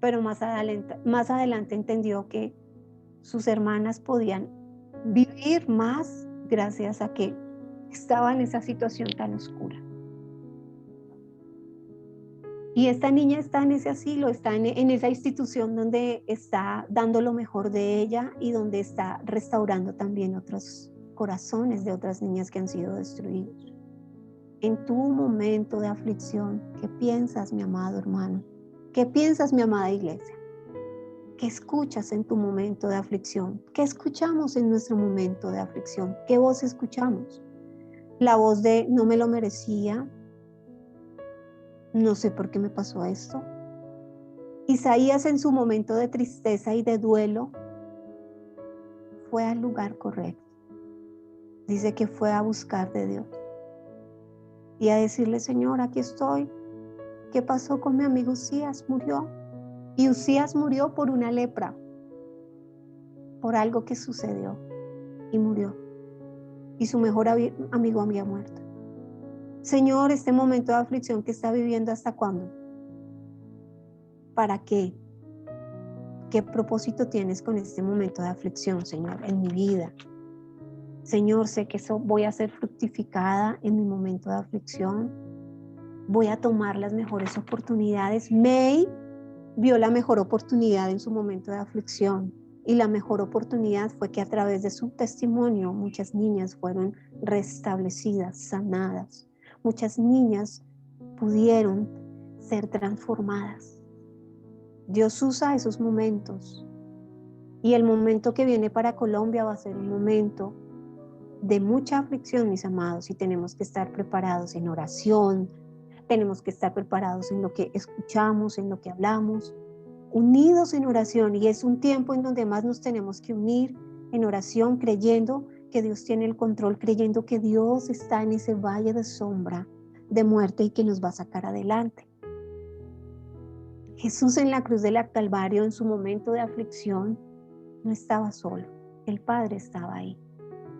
Speaker 1: Pero más adelante entendió que sus hermanas podían vivir más gracias a que estaba en esa situación tan oscura. Y esta niña está en ese asilo, está en esa institución donde está dando lo mejor de ella y donde está restaurando también otros corazones de otras niñas que han sido destruidos. En tu momento de aflicción, ¿qué piensas, mi amado hermano? ¿Qué piensas, mi amada iglesia? ¿Qué escuchas en tu momento de aflicción? ¿Qué escuchamos en nuestro momento de aflicción? ¿Qué voz escuchamos? La voz de no me lo merecía, no sé por qué me pasó esto. Isaías en su momento de tristeza y de duelo fue al lugar correcto. Dice que fue a buscar de Dios y a decirle, Señor, aquí estoy. ¿Qué pasó con mi amigo Usías? Murió. Y Usías murió por una lepra, por algo que sucedió y murió. Y su mejor amigo había muerto. Señor, este momento de aflicción que está viviendo, ¿hasta cuándo? ¿Para qué? ¿Qué propósito tienes con este momento de aflicción, Señor, en mi vida? Señor, sé que voy a ser fructificada en mi momento de aflicción. Voy a tomar las mejores oportunidades. May vio la mejor oportunidad en su momento de aflicción. Y la mejor oportunidad fue que a través de su testimonio muchas niñas fueron restablecidas, sanadas. Muchas niñas pudieron ser transformadas. Dios usa esos momentos. Y el momento que viene para Colombia va a ser un momento de mucha aflicción, mis amados, y tenemos que estar preparados en oración, tenemos que estar preparados en lo que escuchamos, en lo que hablamos, unidos en oración, y es un tiempo en donde más nos tenemos que unir en oración, creyendo que Dios tiene el control, creyendo que Dios está en ese valle de sombra de muerte y que nos va a sacar adelante. Jesús en la cruz del Calvario, en su momento de aflicción, no estaba solo, el Padre estaba ahí,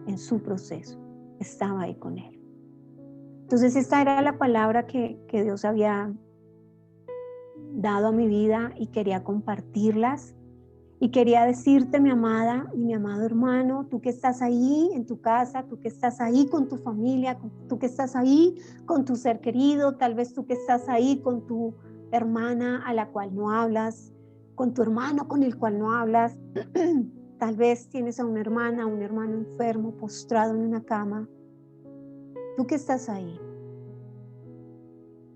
Speaker 1: en su proceso, estaba ahí con él. Entonces esta era la palabra que Dios había dado a mi vida y quería compartirlas. Y quería decirte, mi amada y mi amado hermano, tú que estás ahí en tu casa, tú que estás ahí con tu familia, tú que estás ahí con tu ser querido, tal vez tú que estás ahí con tu hermana a la cual no hablas, con tu hermano con el cual no hablas, tal vez tienes a una hermana, un hermano enfermo, postrado en una cama. Tú que estás ahí,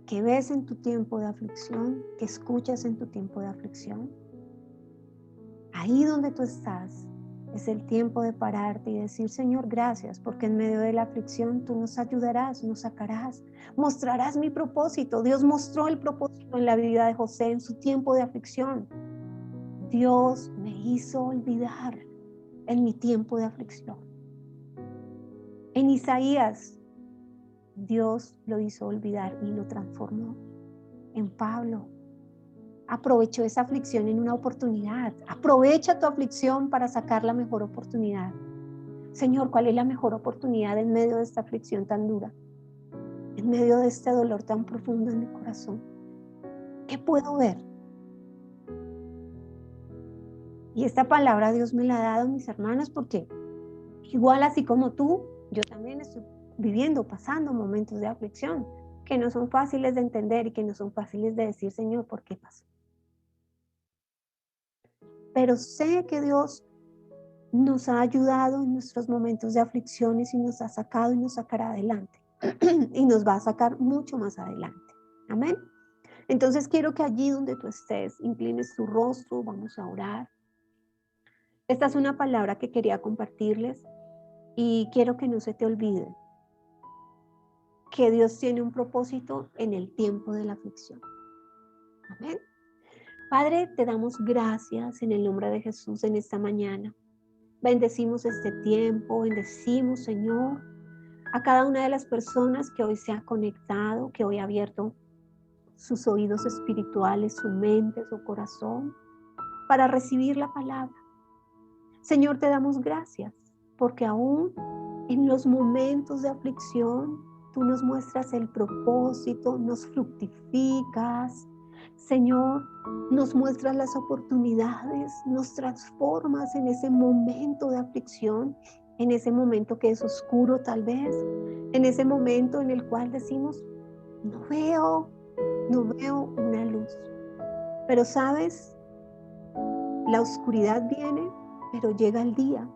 Speaker 1: ¿qué ves en tu tiempo de aflicción? ¿Qué escuchas en tu tiempo de aflicción? Ahí donde tú estás, es el tiempo de pararte y decir, Señor, gracias, porque en medio de la aflicción tú nos ayudarás, nos sacarás, mostrarás mi propósito. Dios mostró el propósito en la vida de José en su tiempo de aflicción. Dios me hizo olvidar en mi tiempo de aflicción. En Isaías, Dios lo hizo olvidar y lo transformó. En Pablo, aprovechó esa aflicción en una oportunidad. Aprovecha tu aflicción para sacar la mejor oportunidad. Señor, ¿cuál es la mejor oportunidad en medio de esta aflicción tan dura? En medio de este dolor tan profundo en mi corazón. ¿Qué puedo ver? Y esta palabra Dios me la ha dado, mis hermanos, porque igual así como tú, yo también estoy viviendo, pasando momentos de aflicción que no son fáciles de entender y que no son fáciles de decir, Señor, ¿por qué pasó? Pero sé que Dios nos ha ayudado en nuestros momentos de aflicciones y nos ha sacado y nos sacará adelante. Y nos va a sacar mucho más adelante. Amén. Entonces quiero que allí donde tú estés, inclines tu rostro, vamos a orar. Esta es una palabra que quería compartirles y quiero que no se te olvide que Dios tiene un propósito en el tiempo de la aflicción. Amén. Padre, te damos gracias en el nombre de Jesús en esta mañana. Bendecimos este tiempo, bendecimos, Señor, a cada una de las personas que hoy se ha conectado, que hoy ha abierto sus oídos espirituales, su mente, su corazón, para recibir la palabra. Señor, te damos gracias, porque aún en los momentos de aflicción, tú nos muestras el propósito, nos fructificas. Señor, nos muestras las oportunidades, nos transformas en ese momento de aflicción, en ese momento que es oscuro tal vez, en ese momento en el cual decimos, no veo una luz. Pero sabes, la oscuridad viene, pero llega el día.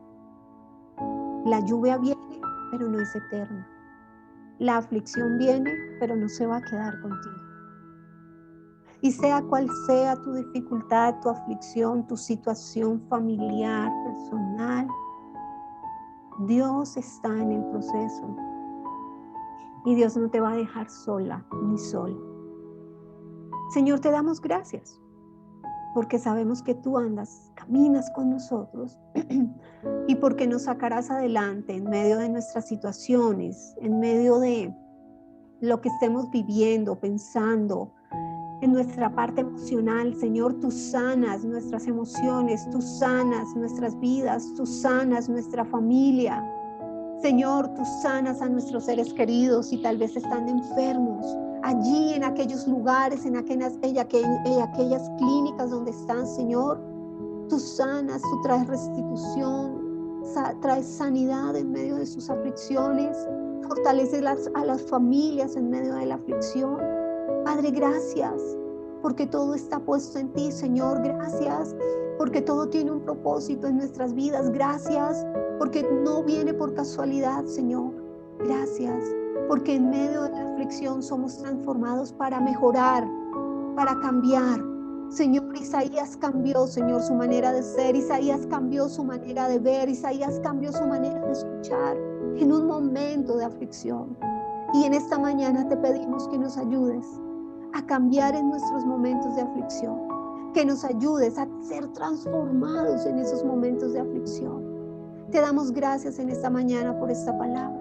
Speaker 1: La lluvia viene, pero no es eterna. La aflicción viene, pero no se va a quedar contigo. Y sea cual sea tu dificultad, tu aflicción, tu situación familiar, personal, Dios está en el proceso. Y Dios no te va a dejar sola ni solo. Señor, te damos gracias porque sabemos que tú caminas con nosotros y porque nos sacarás adelante en medio de nuestras situaciones, en medio de lo que estemos viviendo, pensando, en nuestra parte emocional. Señor, tú sanas nuestras emociones, tú sanas nuestras vidas, tú sanas nuestra familia. Señor, tú sanas a nuestros seres queridos y tal vez están enfermos. Allí en aquellos lugares, en aquellas clínicas donde están, Señor, tú sanas, tú traes restitución, traes sanidad en medio de sus aflicciones, fortaleces a las familias en medio de la aflicción. Padre, gracias porque todo está puesto en ti, Señor. Gracias porque todo tiene un propósito en nuestras vidas. Gracias porque no viene por casualidad, Señor. Gracias porque en medio de la aflicción somos transformados para mejorar, para cambiar. Señor, Isaías cambió, Señor, su manera de ser. Isaías cambió su manera de ver. Isaías cambió su manera de escuchar en un momento de aflicción. Y en esta mañana te pedimos que nos ayudes a cambiar en nuestros momentos de aflicción, que nos ayudes a ser transformados en esos momentos de aflicción. Te damos gracias en esta mañana por esta palabra.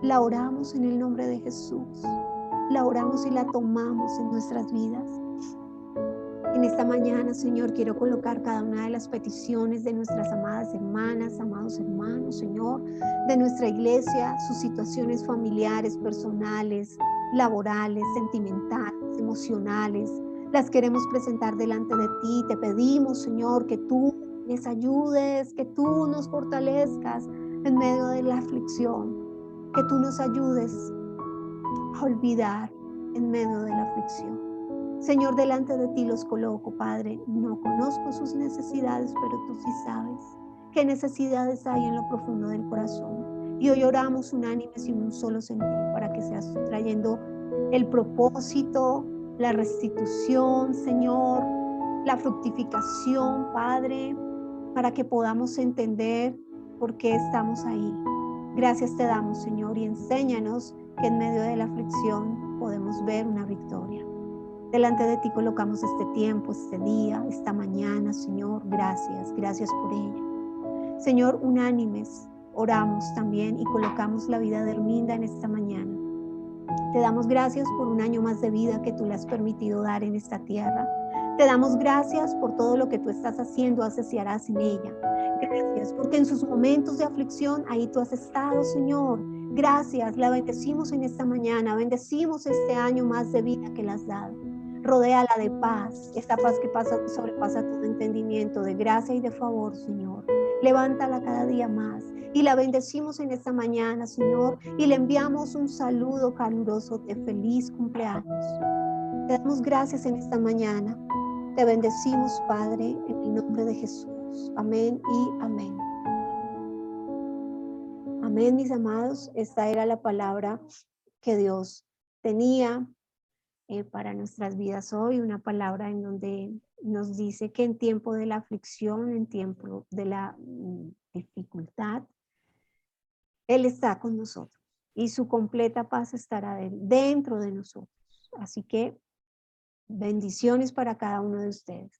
Speaker 1: La oramos en el nombre de Jesús. La oramos y la tomamos en nuestras vidas. En esta mañana, Señor, quiero colocar cada una de las peticiones de nuestras amadas hermanas, amados hermanos, Señor, de nuestra iglesia, sus situaciones familiares, personales, laborales, sentimentales, emocionales. Las queremos presentar delante de ti. Te pedimos, Señor, que tú les ayudes, que tú nos fortalezcas en medio de la aflicción, que tú nos ayudes a olvidar en medio de la aflicción. Señor, delante de ti los coloco, Padre. No conozco sus necesidades, pero tú sí sabes qué necesidades hay en lo profundo del corazón. Y hoy oramos unánimes y un solo sentir para que seas tú trayendo el propósito, la restitución, Señor, la fructificación, Padre, para que podamos entender por qué estamos ahí. Gracias te damos, Señor, y enséñanos que en medio de la aflicción podemos ver una victoria. Delante de ti colocamos este tiempo, este día, esta mañana, Señor. Gracias, gracias por ella. Señor, unánimes, oramos también y colocamos la vida de Herminda en esta mañana. Te damos gracias por un año más de vida que tú le has permitido dar en esta tierra. Te damos gracias por todo lo que tú estás haciendo, haces y harás en ella. Gracias, porque en sus momentos de aflicción, ahí tú has estado, Señor. Gracias, la bendecimos en esta mañana, bendecimos este año más de vida que le has dado. Rodéala de paz, esta paz que sobrepasa todo entendimiento, de gracia y de favor, Señor. Levántala cada día más y la bendecimos en esta mañana, Señor, y le enviamos un saludo caluroso de feliz cumpleaños. Te damos gracias en esta mañana. Te bendecimos, Padre, en el nombre de Jesús. Amén y amén. Amén, mis amados. Esta era la palabra que Dios tenía para nuestras vidas hoy, una palabra en donde nos dice que en tiempo de la aflicción, en tiempo de la dificultad, Él está con nosotros y su completa paz estará dentro de nosotros. Así que bendiciones para cada uno de ustedes.